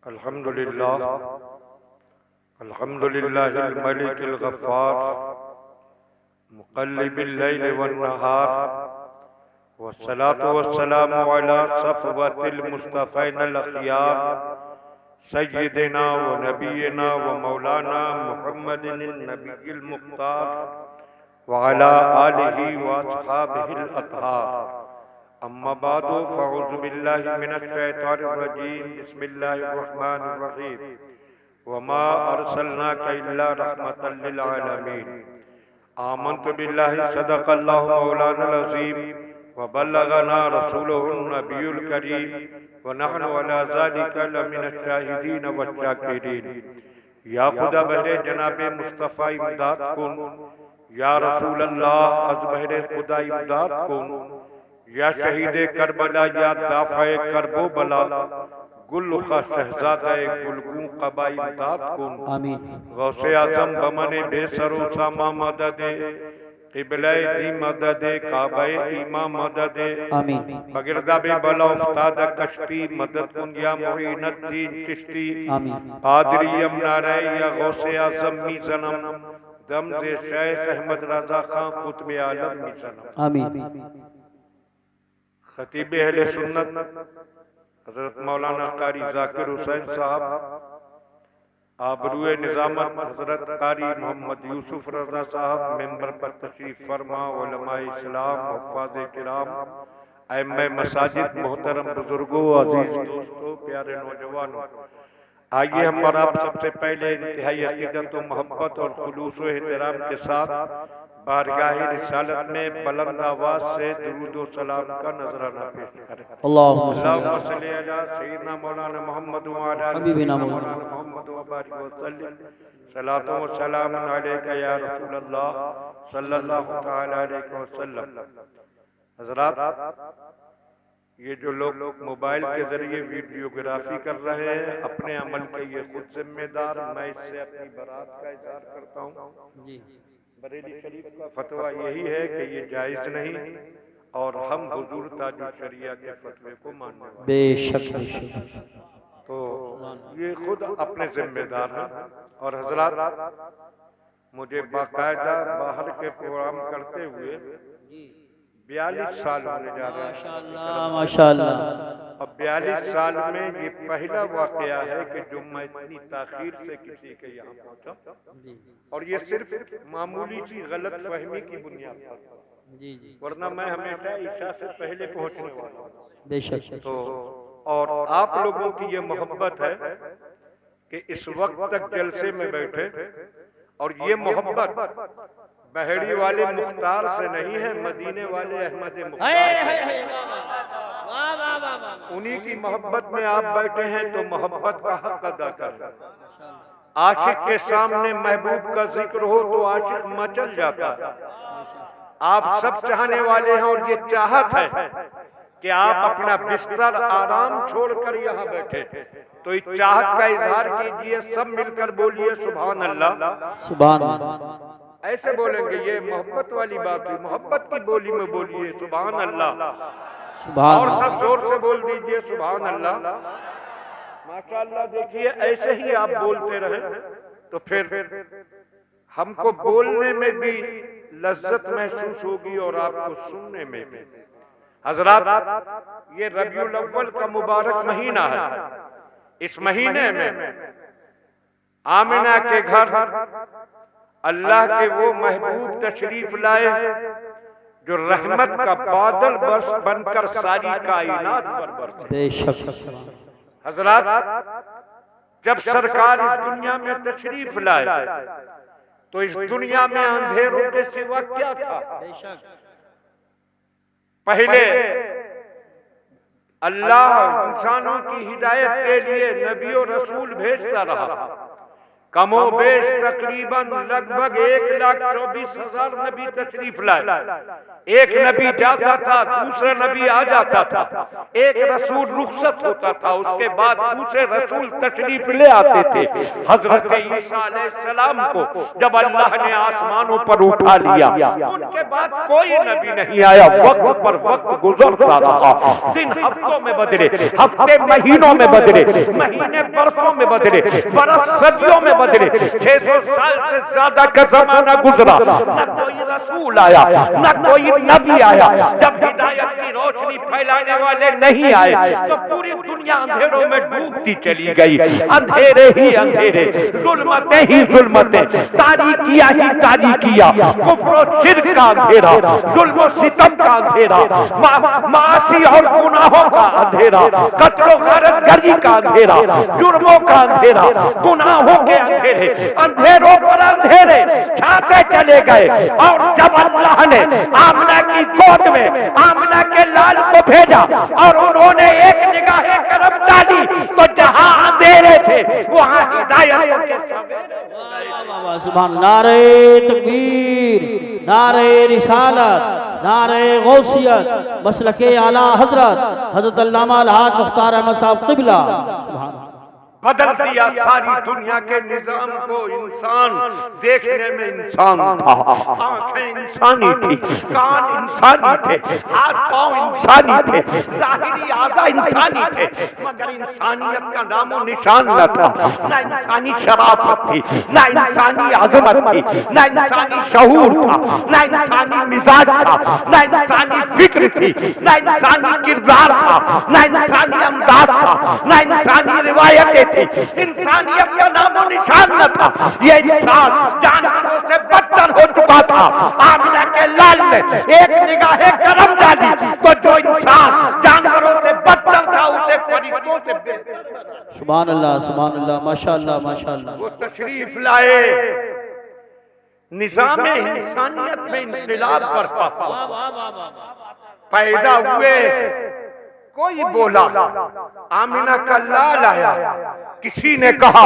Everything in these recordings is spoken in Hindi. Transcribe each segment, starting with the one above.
अल्हम्दुलिल्लाह अल्हम्दुलिल्लाहिल मलिकिल गफ्फार मुक़ल्लिबिल लैल वन नहार वस्सलातु वस्सलामु अला सफ़वतिल मुस्तफ़ैनल अख़ियार सय्यिदिना व नबियिना व मौलाना मुहम्मदिन नबिय्यिल मुख्तार व अला आलिहि व अस्हाबिहिल अत्हार। अम्मा बादु फ़अऊज़ु बिल्लाहि मिनश शैतानिर रजीम। बिस्मिल्लाहिर रहमानिर रहीम। वमा अर्सलनाका इल्ला रहमतल लिल आलमीन। आमन्तु बिल्लाहि सदक़ल्लाहु मौलानाल अज़ीम व बल्लगना रसूलुहुन नबियुल करीम व नहनु अला ज़ालिका लमिनश शाहिदीन वश्शाकिरीन। या खुदा बहरे जनाबे मुस्तफ़ा इमदाद कुन, या रसूल अल्लाह अज़ बहरे खुदा इमदाद कुन, या शहीदे करबला या दाफ़े करबो बला गुल खा शहजादा गुलगू कबा इमदाद कुन। गौसे आज़म बमने बेसरो सामा मददे क़िबले दी मददे काबे ईमा मददे बगिरदा बे बला उस्ताद कश्ती मदद कुन या मुईनुद्दीन चिश्ती कादरी यमनारे या गौसे आज़म मी ज़नम दम दे शेख अहमद रज़ा खां कुतुब आलम मी ज़नम। खतीब अहले सुन्नत हज़रत मौलाना कारी ज़ाकिर हुसैन साहब, आबरूए निज़ामत हज़रत कारी मोहम्मद यूसुफ रज़ा साहब मेंबर पर तशरीफ फरमा, उलमाए इस्लाम, हुफ़्फ़ाज़े किराम, अइम्मे मसाजिद, मोहतरम बुजुर्गों, अजीज दोस्तों, प्यारे नौजवानों, आइए हम और आप सबसे पहले इंतहाई अक़ीदत व मोहब्बत और खुलूस व एहतराम के साथ बारगाह रिसालत में बुलंद आवाज़ से दुरूद व सलाम का नजराना पेश करें। अल्लाहुम्मा सल्ली अला सय्यिदना मौलाना मुहम्मद व अला आलि मौलाना मुहम्मद व बारिक व सल्लिम सलातो व सलाम अलैका या रसूल अल्लाह सल्लल्लाहु तआला अलैहि वसल्लम। हज़रात, ये जो लोग मोबाइल के जरिए वीडियोग्राफी कर रहे हैं, अपने अमल के ये खुद जिम्मेदार। मैं इससे अपनी बरात का इज़हार करता हूँ। बरेली शरीफ का फतवा यही है कि ये जायज़ नहीं और हम हुजूर ताजुल शरिया के फतवे को मानने वाले बेशक। तो ये खुद अपने जिम्मेदार हैं। और हजरात, मुझे बाकायदा बाहर के प्रोग्राम करते हुए 42 साल होने जा रहे हैं माशाअल्लाह। अब 42 साल में ये पहला वाकया है कि जो मैं इतनी ताखीर से किसी के यहाँ पहुँचा, और ये सिर्फ मामूली सी गलत फहमी की बुनियाद पर, वरना मैं हमेशा ईशा से पहले पहुँचने वाला हूँ बेशक। तो और आप लोगों की ये मोहब्बत है कि इस वक्त तक जलसे में बैठे, और ये मोहब्बत बहेड़ी वाले मुख्तार से नहीं है, मदीने वाले अहमद मुख्तार से। उन्हीं की मोहब्बत में आप बैठे हैं तो मोहब्बत का हक अदा कर। आशिक के सामने महबूब का जिक्र हो तो आशिक मचल जाता है। आप सब चाहने वाले हैं और ये चाहत है कि आप अपना बिस्तर आराम छोड़कर यहाँ बैठे, तो इस चाहत का इजहार कीजिए। सब मिलकर बोलिए सुभान अल्लाह सुभान अल्लाह। ऐसे बोलेंगे, ये मोहब्बत वाली बात हुई। मोहब्बत की बोली में बोलिए सुभान अल्लाह, और सब जोर से बोल दीजिए सुभान अल्लाह। माशाअल्लाह, देखिए ऐसे ही आप बोलते रहे तो फिर हमको बोलने में भी लज्जत महसूस होगी और आपको सुनने में भी। हजरात, ये रबीउल अव्वल का मुबारक महीना है। इस महीने में आमिना के घर अल्लाह के वो महबूब तशरीफ लाए जो रहमत का बादल बरस बनकर सारी कायनात पर बरसे। हजरात, जब सरकार इस दुनिया में तशरीफ लाए तो इस दुनिया में अंधेरों के सिवा क्या था? पहले अल्लाह इंसानों की हिदायत के लिए नबी और रसूल भेजता रहा, कमोबेश तकरीबन लगभग 1,24,000 नबी तशरीफ लाए। एक नबी जाता था, दूसरा नबी आ जाता था, एक रसूल रुखसत होता था, उसके बाद दूसरे रसूल तशरीफ ले आते थे। हजरत ईसा अलैहिस्सलाम को जब अल्लाह ने आसमानों पर उठा लिया, उनके बाद कोई नबी नहीं आया। वक्त पर वक्त गुजरता रहा, दिन हफ्तों में बदले, हफ्ते महीनों में बदले, महीने बरसों में बदले, बरस सदियों में बदले। 600 साल से ज्यादा का जमाना गुजरा, न कोई रसूल आया, न कोई नबी आया। जब हिदायत की रोशनी फैलाने वाले नहीं आए तो पूरी दुनिया अंधेरों में डूबती चली गई। अंधेरे ही अंधेरे, जुल्मतें ही जुल्मतें, तारीकियां ही तारीकियां, कुफ्र और शिर्क का अंधेरा, जुल्म और सितम का अंधेरा, मासी और गुनाहों का अंधेरा, कत्ल और गारतगरी का अंधेरा, जुर्मों का अंधेरा, गुनाहों के अंधेरे, अंधेरों पर अंधेरे छाते चले गए। और जब अल्लाह ने आमना की गोद में आमना के लाल को भेजा और उन्होंने एक निगाहे करम डाली, तो जहां अंधेरे थे वहां हिदायत के सवेरे। सुभान। नारे तकबीर, नारे रिसालत, नारे गौसियत, मसलके आला हजरत हजरत अल्लामा अलहाज मुख्तार अहमद साहब क़िबला। बदल दिया सारी दुनिया के निजाम को। इंसान देखने में इंसान था, आंखें इंसानी थी, कान इंसानी थे, हाथ पांव इंसानी थे, ज़ाहिरी आज़ा इंसानी थे, मगर इंसानियत का नामो निशान न था। न इंसानी शराफत थी, न इंसानी आज़मत थी, न इंसानी शऊर था, न इंसानी मिजाज था, न इंसानी फिक्र थी, न इंसानी किरदार था, न इंसानी अंदाज था, न इंसानी रिवायतें। इंसानियत का नामो निशान न था। ये इंसान जानवरों से बदतर हो चुका था। आमिना के लाल ने एक निगाहे करम डाली, तो जो इंसान जानवरों से बदतर था उसे फरिश्तों से बेहतर। सुभान अल्लाह, सुभान अल्लाह, माशाअल्लाह, माशाअल्लाह। वो तशरीफ लाए, निजाम इंसानियत में इंकलाब बरपा हुआ, पैदा हुए। कोई बोला आमिना का लाल आया, किसी ने कहा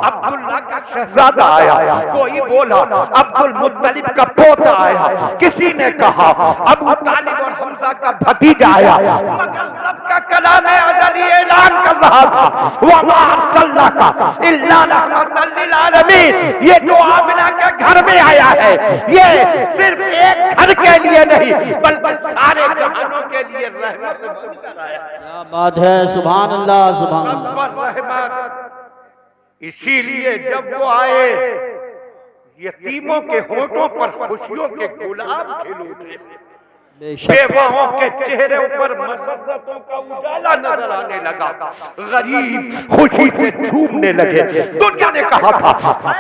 अब्दुल्ला का शहजादा आया, कोई बोला अब्दुल मुत्तलिब का पोता आया, किसी ने कहा अबू तालिब और हमजा का भतीजा आया। मगर रब का कलाम अज़ली ऐलान कर रहा था, वमा अरसलनाका इल्ला रहमतल लिल आलमीन। ये जो आमिना के घर में आया है, ये सिर्फ एक घर के लिए नहीं बल्कि सारे जहानों के लिए रहमत बनकर आया। क्या बात है, सुभान अल्लाह, सुभान अल्लाह। इसीलिए जब वो आए, यतीमों के होठों पर खुशियों के गुलाब खिल उठे, बेवाओं के चेहरे पर मसरतों का उजाला नजर आने लगा, गरीब खुशी से झूमने लगे। दुनिया ने कहा था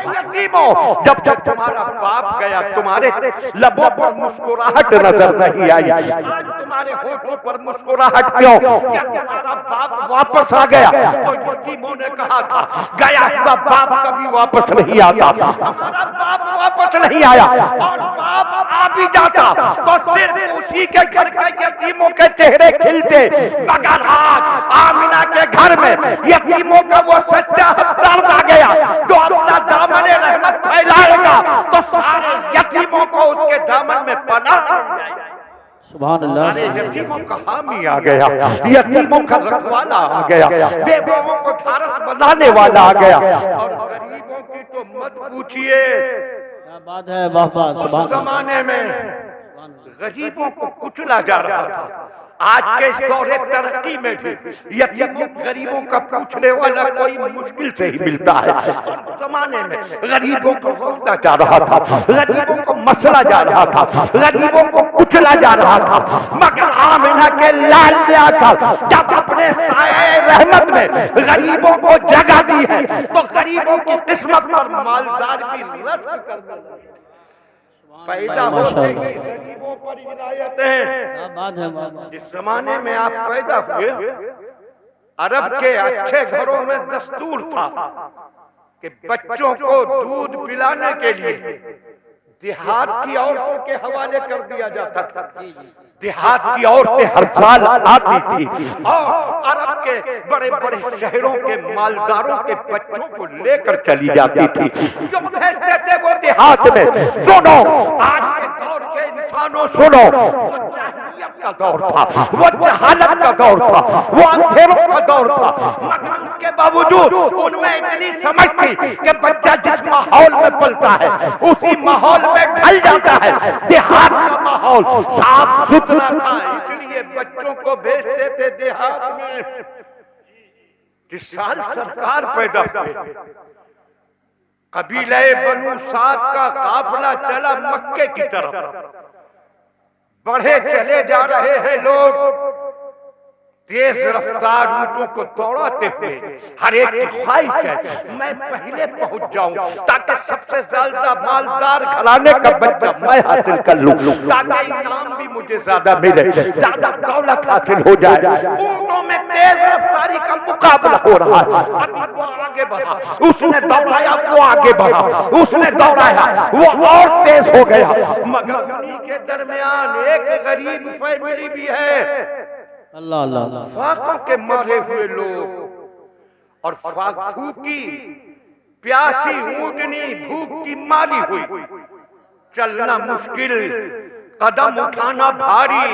यतीमों, जब जब तुम्हारा बाप गया तुम्हारे लबों पर मुस्कुराहट नजर नहीं आई, आज तुम्हारे होठों पर मुस्कुराहट क्यों? जब तुम्हारा बाप वापस आ गया तो यतीमों ने कहा था गया हुआ बाप कभी वापस नहीं आता। हमारा बाप वापस नहीं आया, और बाप आ भी जाता तो सिर्फ उसी के घर के यतीमों के चेहरे खिलते। मगर आज आमिना के घर में यतीमों का वो सच्चा हमदर्द आ गया जो अपना दामन रहमत फैलाएगा तो सारे यतीमों को उसके दामन में पनाह मिल जाएगी। सुभान अल्लाह। यतीमों का हामी आ गया, यतीमों का रखवाला आ गया, बेवाओं को ढारस बनाने वाला आ गया, और गरीबों की तो मत पूछिए। क्या बात है, वाह वाह, सुभान। जमाने में गरीबों को कुचला जा रहा था। आज के इस दौरे तरक्की में भी यतीमों गरीबों का पूछने वाला कोई मुश्किल से ही मिलता है। जमाने में गरीबों को रोका जा रहा था, गरीबों को मसला जा रहा था, गरीबों को कुचला जा रहा था। मगर आमिना के लाल ने आकर जब अपने साए रहमत में गरीबों को जगह दी है तो गरीबों की किस्मत पर मालदार भी रश्क कर दिया। पैदा होते ही गरीबों पर इनायतें। जिस जमाने में आप पैदा हुए, अरब के अच्छे घरों में दस्तूर था कि बच्चों को दूध पिलाने के लिए देहात की औरतों के हवाले कर दिया जाता था। देहात की औरतें हर साल आती थी और अरब के बड़े बड़े शहरों के मालदारों के बच्चों को लेकर चली जाती थी। जो भेजते थे वो देहात में। सुनो, आज के दौर के इंसानों सुनो, वो जाहिलियत का दौर था, वो जहालत का दौर था, वो अंधेरों का दौर था, मगर उसके बावजूद उनमें इतनी समझ थी कि बच्चा जिस माहौल में पलता है उसी माहौल में ढल जाता है। देहात का माहौल साफ सुथरा था, इसलिए बच्चों को भेजते थे देहात में। जिस साल सरकार पैदा हुई, कबीले बनु साद का काफिला चला मक्के की तरफ। बढ़े चले जा रहे हैं लोग, तेज रफ्तार ऊँटों को दौड़ाते हुए। हर एक की ख्वाहिश है मैं पहले पहुंच जाऊं ताकि सबसे ज्यादा मालदार घराने का बच्चा मैं हासिल कर लूं, ताकि इनाम भी मुझे ज्यादा मिले, ज्यादा दौलत हासिल हो जाए। ऊँटों में तेज रफ्तारी का मुकाबला हो रहा है। अभी वो आगे बढ़ा, उसने दौड़ाया, वो आगे बढ़ा, उसने दौड़ाया, वो और तेज हो गया। मगर उन्हीं के दरमियान एक गरीब फैमिली भी है, अल्लाह अल्लाह, फाकों के मारे हुए लोग, और भूखी प्यासी ऊँटनी भूख की मारी हुई, चलना मुश्किल, कदम उठाना भारी।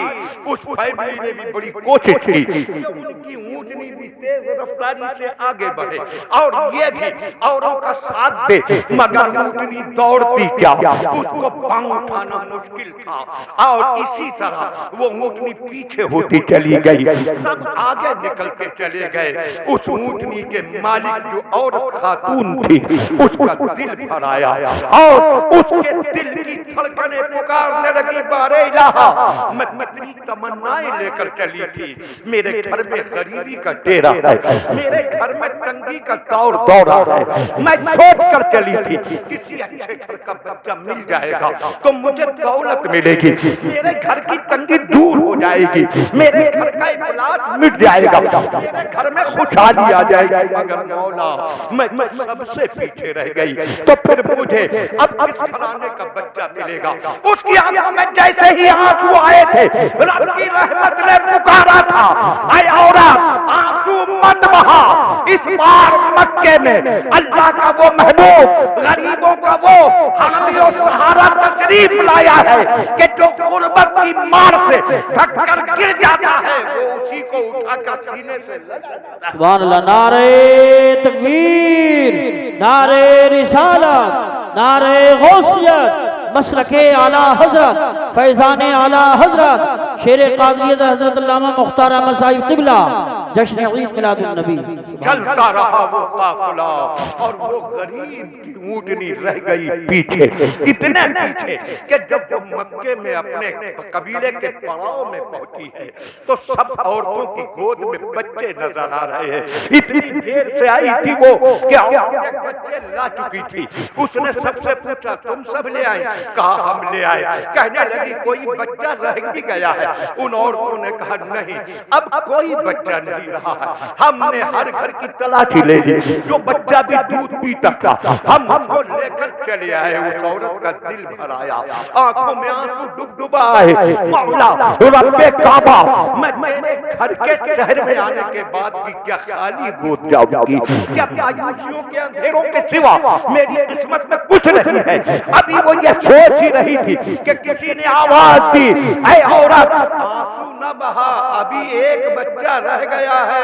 उस फैमिली ने भी बड़ी कोशिश की कि उनकी ऊँटनी भी तेज रफ्तारी से आगे बढ़े और ये भी औरों का साथ दे, मगर ऊँटनी दौड़ती क्या, उसको पांव उठाना मुश्किल था। और इसी तरह वो ऊँटनी पीछे होती चली गई, सब आगे निकलते चले गए। उस ऊँटनी के मालिक जो औरत खातून थी, उसका दिल भर आया और उसके दिल की धड़कनें पुकारने लगी, बारे इलाहा, मैं कितनी तमन्नाएं लेकर चली थी। मेरे घर में गरीबी का डेरा है, मेरे घर में तंगी का दौर दौरा है। मैं सोच कर चली थी किसी अच्छे घर का बच्चा मिल जाएगा तो मुझे दौलत मिलेगी, मेरे घर की तंगी दूर हो जाएगी, मेरे घर का इफलास मिट जाएगा, मेरे घर में खुशहाली आ जाएगी। मगर मौला मैं सबसे पीछे रह गई, तो फिर मुझे अब किस घराने का बच्चा मिलेगा। उसकी आंखों में जैसे ही आंसू आए थे, रब की रहमत ने पुकारा था, ऐ औरत आंसू मत बहा, इस बार मक्के में अल्लाह का वो महबूब गरीबों का वो हामी और सहारा तशरीफ लाया है कि जो गुर्बत की मार से धक्कर गिर जाता है वो उसी को उठाकर सीने से लगाता है। सुभान अल्लाह। नारे तकबीर, नारे रिसालत, नारे गौसियत, मसलके आला हजरत, फैजाने आला हजरत, शेर कादियत हजरत अल्लामा मुख्तार अहमद साहिब क़िबला, जश्न ईद मिलादुन नबी। चलता रहा वो काफिला और वो गरीब की ऊँटनी रह गई पीछे, इतने पीछे कि जब वो मक्के में अपने कबीले के पड़ाव में पहुंची है तो सब औरतों की गोद में बच्चे नजर आ रहे हैं। इतनी देर से आई थी वो कि औरतें बच्चे ला चुकी थी। उसने सबसे पूछा, तुम सब ले आए? कहा हम ले आए। कहने लगी, कोई बच्चा रह भी गया है? उन औरतों ने कहा, नहीं, अब कोई बच्चा नहीं रहा है। हमने हर घर की तलाशी ले ली, जो बच्चा भी दूध पीता था हम उसको लेकर चले आए। उस औरत का दिल भर आया, आंखों में आंसू डुबडुबा आए। मौला रब्बे काबा, मैं तेरे घर के शहर में आने के बाद भी क्या खाली गोद जाऊंगी? क्या मायूसियों के अंधेरों के सिवा मेरी किस्मत में कुछ नहीं है? अभी वो ये सोच ही रही थी कि किसी ने आवाज दी, ऐ औरत आंसू न बहा, अभी एक बच्चा रह गया है।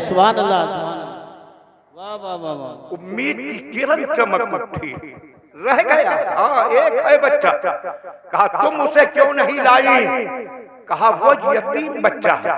सुभान अल्लाह, सुभान अल्लाह, वाह वाह वाह वाह। उम्मीद की किरण चमक उठी, रह गया, हाँ एक है बच्चा। कहा, तुम उसे क्यों नहीं लाई? कहा, वो यतीम बच्चा है,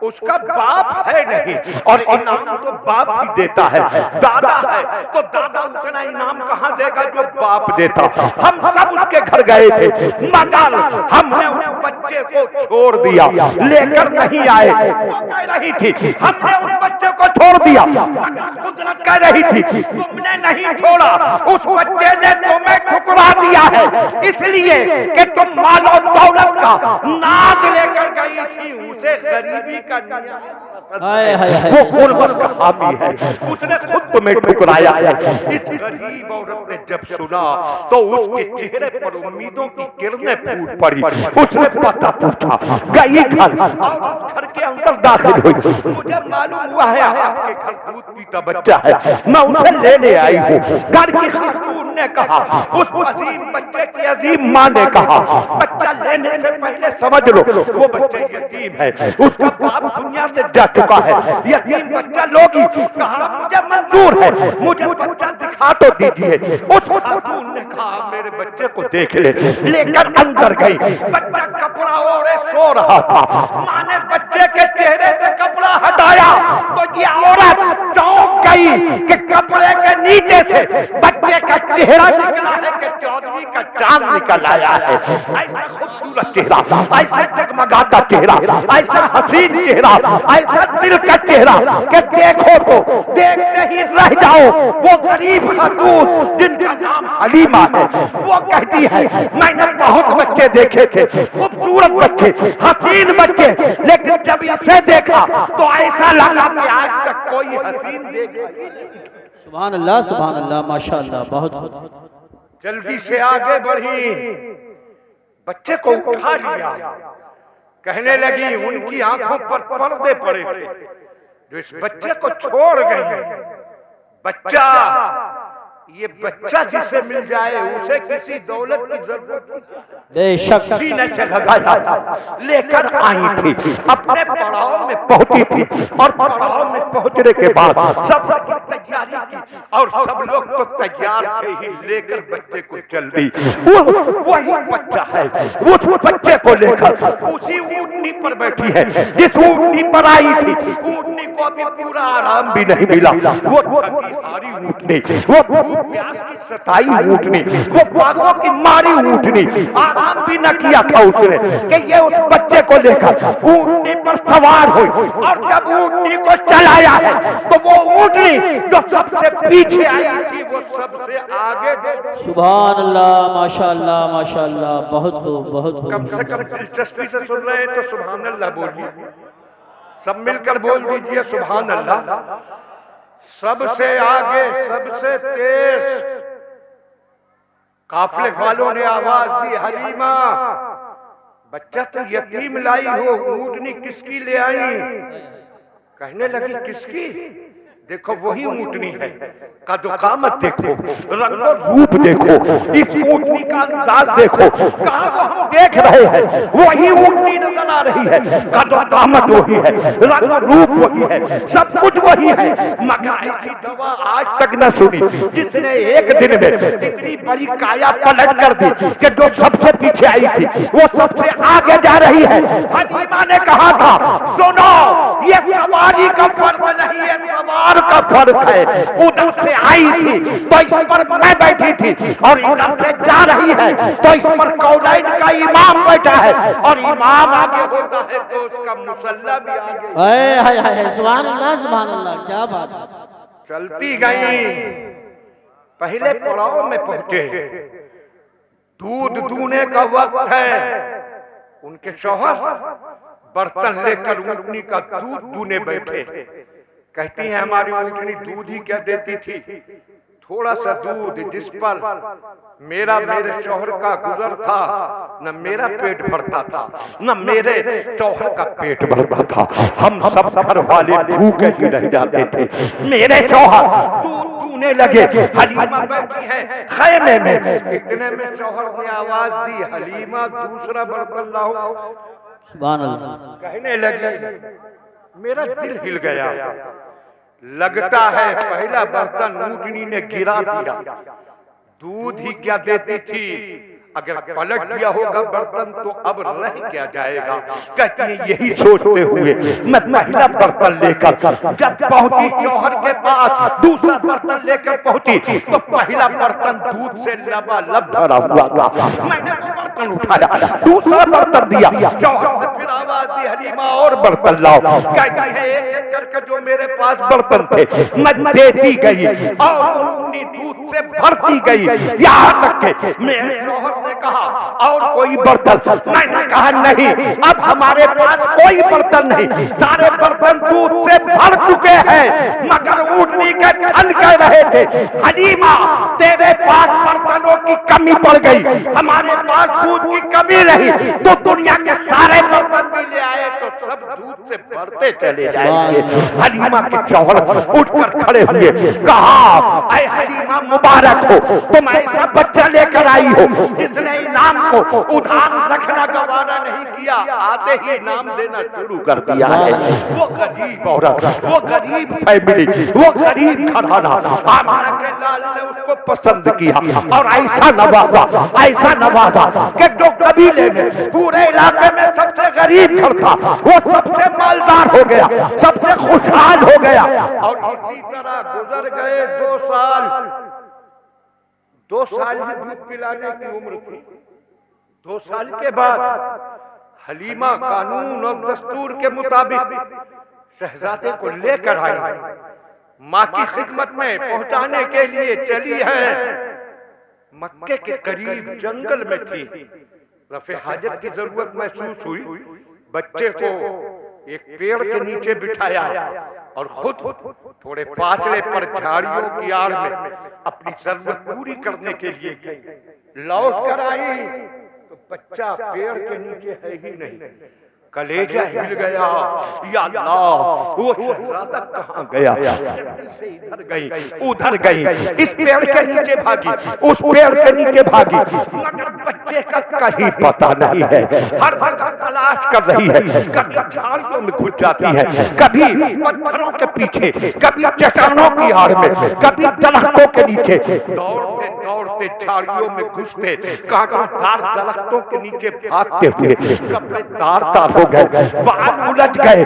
उसका बाप है नहीं, और इनाम तो बाप ही देता है। दादा है तो दादा उतना इनाम कहाँ देगा जो बाप देता। हम सब उसके घर गए थे, मगर हमने उस बच्चे को छोड़ दिया, लेकर नहीं आए। वो कह रही थी, हमने उस बच्चे को छोड़ दिया, मगर कुदरत कह रही थी, तुमने नहीं छोड़ा, उस बच्चे ने तुम्हें ठुकरा दिया है, इसलिए कि तुम माल और दौलत का नाज लेकर गई थी, उसे गरीबी का वो गुर्बत का हामी है। उसने खुद तुम्हें ठुकराया है। इस गरीब औरत ने जब सुना तो उसके चेहरे पर उम्मीदों की किरणें फूट पड़ी। उसने पता पूछा, गई घर और घर के अंदर दाखिल हुई। मुझे मालूम हुआ है आपके घर दूध पीता बच्चा है, मैं उसे लेने आई हूँ। घर की खातून ने कहा, उस अजीम बच्चे की अजीम माँ ने कहा, बच्चा लेने से पहले समझ लो वो बच्चा यतीम है, उसका बाप दुनिया से जा चुका है, यतीम बच्चा लोगी। कहा मुझे मंजूर है, मुझे बच्चा दिखा तो दीजिए। उस खातून ने कहा मेरे बच्चे को देख ले। लेकर अंदर गई, बच्चा कपड़ा ओढ़े सो रहा था। माँ ने बच्चे के चेहरे से कपड़ा हटाया तो ये औरत चौंक गई कि कपड़े के नीचे से बच्चे का चेहरा निकला है कि चौधरी का चांद निकल आया है। ऐसा खूबसूरत चेहरा, ऐसा जगमगाता चेहरा, ऐसा हसीन चेहरा, ऐसा दिल का चेहरा कि देखो तो देखते ही रह जाओ। वो गरीब खातून जिनका नाम हलीमा है, वो कहती है मैंने बहुत बच्चे देखे थे, खूबसूरत बच्चे, हसीन बच्चे, लेकिन जब इसे देखा तो ऐसा लगा कि आज तक कोई हसीन देखा। सुभान अल्लाह, माशाअल्लाह, बहुत। जल्दी से आगे बढ़ी, बच्चे को उठा लिया। कहने लगी उनकी आंखों पर पर्दे पड़े थे जो इस बच्चे को छोड़ गई। बच्चा, ये बच्चा जिसे मिल जाए उसे किसी दौलत की जरूरत बेशक सीने से लगाया था, लेकर आई थी, अपने पड़ाव में पहुंची थी और पड़ाव में पहुंचने के बाद सब की तैयारी की और सब लोग तो तैयार थे ही, लेकर बच्चे को चल दी। वही बच्चा है, उस बच्चे को लेकर उसी ऊँटनी पर बैठी है जिस ऊँटनी पर आई थी। ऊँटनी को अभी पूरा आराम भी नहीं मिला, वो थकी हारी ऊँटनी, वो प्यास की सताई ऊँटनी, वो बाघों की मारी ऊँटनी, आराम भी न किया था उसने कि ये उस बच्चे को लेकर ऊँटनी पर सवार हुई। और जब ऊँटनी को चलाया है तो वो ऊँटनी जो सबसे पीछे आई थी वो सबसे आगे। सुभान अल्लाह, माशाअल्लाह, माशाअल्लाह, बहुत खूब, बहुत खूब। कम से कम दिलचस्पी से सुन रहे हैं तो सुभान अल्लाह बोलिए, सब मिलकर बोल दीजिए सुभान अल्लाह। सबसे आगे, सबसे तेज काफिले वालों ने आवाज दी, हलीमा बच्चा तो यतीम लाई हो, ऊँटनी किसकी ले आई? कहने लगी किसकी? देखो वही ऊँटनी है, कदकामत देखो, रंग रूप देखो, इस ऊँटनी का अंदाज देखो, कहाँ वो हम देख रहे हैं वही ऊँटनी नजर आ रही है, कदकामत वही है, रंग रूप वही है, सब कुछ वही है। मगर ऐसी दवा आज तक न सुनी जिसने एक दिन में इतनी बड़ी काया पलट कर दी कि जो सबसे पीछे आई थी वो सबसे आगे जा रही है। हलीमा ने कहा था सुनो, ये सवारी का फर्क नहीं है, सवार का फर्क है। उधर से आई थी तो इस पर मैं बैठी थी और इधर से जा रही है तो इस पर कौनैन का इमाम बैठा है और इमाम आगे होता है तो उसका मुसल्ला भी आगे। हाय हाय हाय, सुभान अल्लाह, सुभान अल्लाह, क्या बात है। चलती गई, पहले पड़ाव में पहुंचे, दूध दूने का वक्त है। उनके शौहर बर्तन लेकर ऊँटनी का दूध दूने बैठे। कहती है हमारी ऊँटनी दूध ही क्या देती थी, थोड़ा सा दूध जिस पर मेरे शौहर का गुजर था, न मेरा पेट भरता था न मेरे शौहर का पेट भरता था। हम सब घर वाले भूखे ही रह जाते थे। मेरे शौहर दूध दूने लगे, हलीमा बैठी है खैमे में। इतने में शौहर ने आवाज दी, हलीमा दूसरा बर्तन लाओ। सुभान अल्लाह। कहने लगी मेरा दिल हिल गया, लगता है पहला बर्तन ऊँटनी ने गिरा दिया, दूध ही क्या देती थी, अगर पलट दिया होगा बर्तन तो अब रह क्या जाएगा। कहती है यही सोचते हुए मैं पहला बर्तन लेकर जब पहुंची शौहर के पास, दूसरा बर्तन लेकर पहुंची तो पहला बर्तन दूध से लबालब भरा हुआ था। मैंने वो बर्तन उठाया, दूसरा बर्तन दिया, शौहर ने फिर आवाज दी हलीमा और बर्तन लाओ। कहती है एक एक करके जो मेरे पास बर्तन थे मैं देती गई और उन्हीं दूध से भरती गई, यहाँ तक के मेरे शौहर ने कहा और कोई बर्तन? मैंने कहा नहीं, अब हमारे पास कोई बर्तन नहीं, सारे बर्तन दूध से भर चुके हैं। मगर ऊँटनी के धन कह रहे थे, हलीमा तेरे पास बर्तनों की कमी पड़ गई, हमारे पास दूध की कमी रही, तो दुनिया के सारे बर्तन भी ले आए तो सब दूध से भरते चले जाएंगे। हलीमा के शौहर उठकर खड़े हुए, कहा ऐ हलीमा मुबारक हो, तुम ऐसा बच्चा लेकर आई हो जिसने इनाम को उधार रखना गवारा नहीं किया, आते ही इनाम देना शुरू कर दिया है। वो गरीब औरत, वो गरीब फैमिली, वो गरीब घराना, आमिना के लाल ने उसको पसंद किया और ऐसा नवाजा कि जो कबीले में पूरे इलाके में सबसे गरीब घर था वो सबसे मालदार हो गया, सबसे खुशहाल हो गया। और इसी तरह गुजर गए 2 साल। 2 साल ही दूध पिलाने की उम्र थी। 2 साल के बाद हलीमा कानून और दस्तूर के मुताबिक शहजादे को लेकर आई, माँ की खिदमत में पहुंचाने के लिए चली है। मक्के के करीब जंगल में थी, रफे हाजत की जरूरत महसूस हुई, बच्चे को एक पेड़ के नीचे बिठाया और खुद थोड़े फासले पर झाड़ियों की आड़ में अपनी जरूरत पूरी करने के लिए लौट कर आई तो बच्चा पेड़ के नीचे है ही नहीं। कलेजा हिल गया, या अल्लाह वो शहजादा कहाँ गया? से इधर गई उधर गई, इस पेड़ के नीचे भागी, उस पेड़ के नीचे भागी, मगर बच्चे का कहीं पता नहीं है। हर जगह तलाश कर रही है, कभी झाड़ियों में घुस जाती है, कभी पत्थरों के पीछे, कभी चट्टानों की आड़ में, कभी दरख्तों के नीचे, दौड़ते दौड़ते झाड़ियों में घुसते, कांटेदार दरख्तों के नीचे भागते हुए कपड़े तार हो गए, बाल उलझ गए,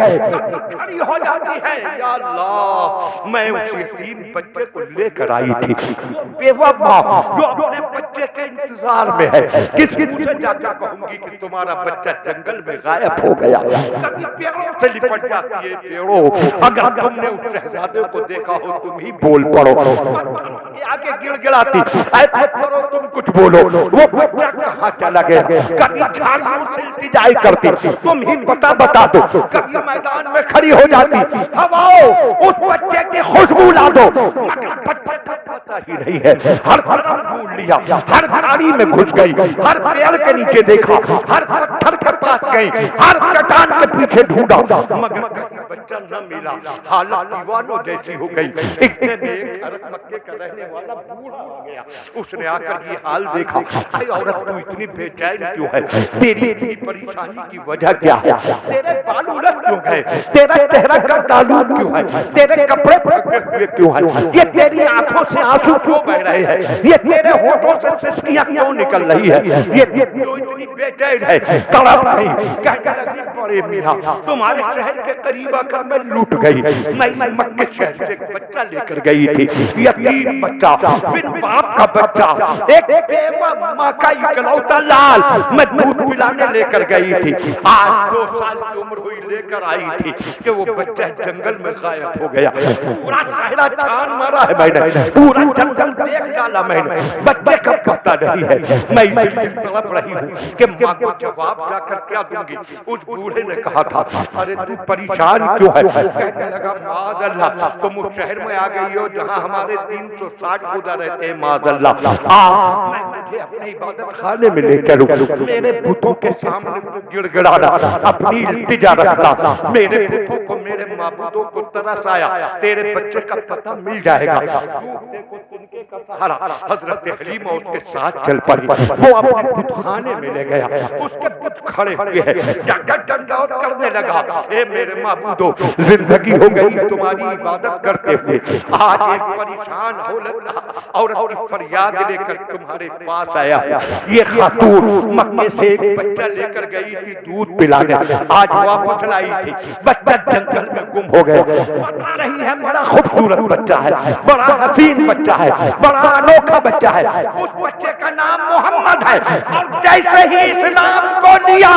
खड़ी हो जाती है। या अल्लाह, मैं उस यतीम बच्चे को लेकर आई थी, बेवा माँ जो अपने बच्चे के इंतजार में है, किस मुंह से जाकर कहूंगी कि तुम्हारा बच्चा जंगल में गायब हो गया? कभी पेड़ों से लिपट जाती है, पेड़ों अगर तुमने उस शहजादे को देखा हो तुम ही बोल पड़ो, आगे गिड़गिड़ाती, पत्थरों तुम कुछ बोलो, वो बच्चा कहाँ चला गया? कभी झाड़ियों से इल्तिजाई करती, तुम ही बता दो, कभी मैदान में खड़ी हो जाती, हवाओ उस बच्चे की खुशबू ला दो, मगर बच्चा पता ही नहीं है। हर तरफ ढूंढ लिया, हर झाड़ी में घुस गई, हर पेड़ के नीचे देखा, हर पत्थर के पास गई, हर चट्टान के पीछे ढूंढा, मगर कहीं बच्चा न मिला। हालत दीवानों जैसी हो गई। इतने में एक अरब मक्के का रहने वाला बूढ़ा आ गया, उसने आकर ये हाल देखा, अरे औरत तू इतनी बेचैन क्यों है? तेरी इतनी परेशानी की वजह क्या है? तेरे बाल उलझ क्यों गए? तेरा चेहरा गर्दालूद क्यों है? तेरे कपड़े फटे हुए क्यों हैं? ये तेरी आंखों से आंसू क्यों बह रहे हैं? ये तेरे होठों से सिसकियां क्यों निकल रही है? ये क्यों इतनी बेचैन है? तड़प गई, कहने लगी बड़े मीरा तुम्हारे शहर के करीब आकर मैं लूट गई। मैं मक्के शहर से एक बच्चा लेकर गई थी, यतीम बच्चा, बिन बाप का बच्चा, एक बेवा माँ का इकलौता लाल, मैं दूध पिलाने लेकर गई थी। आज 2 साल की उम्र हुई, लेकर आई थी कि वो बच्चा जंगल में गायब हो गया। पूरा शहरा छान मारा है मैंने, पूरा जंगल देख डाला मैंने, बच्चे का पता नहीं है। मैं इसलिए तड़प रही हूँ कि माँ को जवाब जाकर क्या दूंगी। उस बूढ़े ने कहा था, अरे तू परेशान क्यों है? कहने लगा माज़अल्लाह तुम उस शहर में आ गई हो जहाँ हमारे 360 खुदा रहते हैं, माज़अल्लाह मैं तुझे अपनी इबादत खाने में ले चलूं, मेरे बुतों के सामने तू गिड़गिड़ाना, अपनी इल्तिजा रखना, मेरे बुतों को, मेरे माबूदों को तरस आया, तेरे बच्चे का पता मिल जाएगा। हजरत हलीमा उसके साथ चल पड़ी, वो अपने बुतखाने में ले गया, उसके बुत खड़े हुए हैं, दंडौत करने लगा, ए मेरे माबूदो जिंदगी हो गई तुम्हारी इबादत करते हुए, आज एक परेशान औरत की फरियाद लेकर तुम्हारे पास आया। ये खातून मक्के से एक बच्चा लेकर गई थी दूध पिलाने, आज वापस लाई थी, बच्चा जंगल में गुम हो गया। बता रही है बड़ा खूबसूरत बच्चा है, बड़ा हसीन बच्चा है, बड़ा अनोखा बच्चा है, उस बच्चे का नाम मोहम्मद है। और जैसे ही इस्लाम को लिया,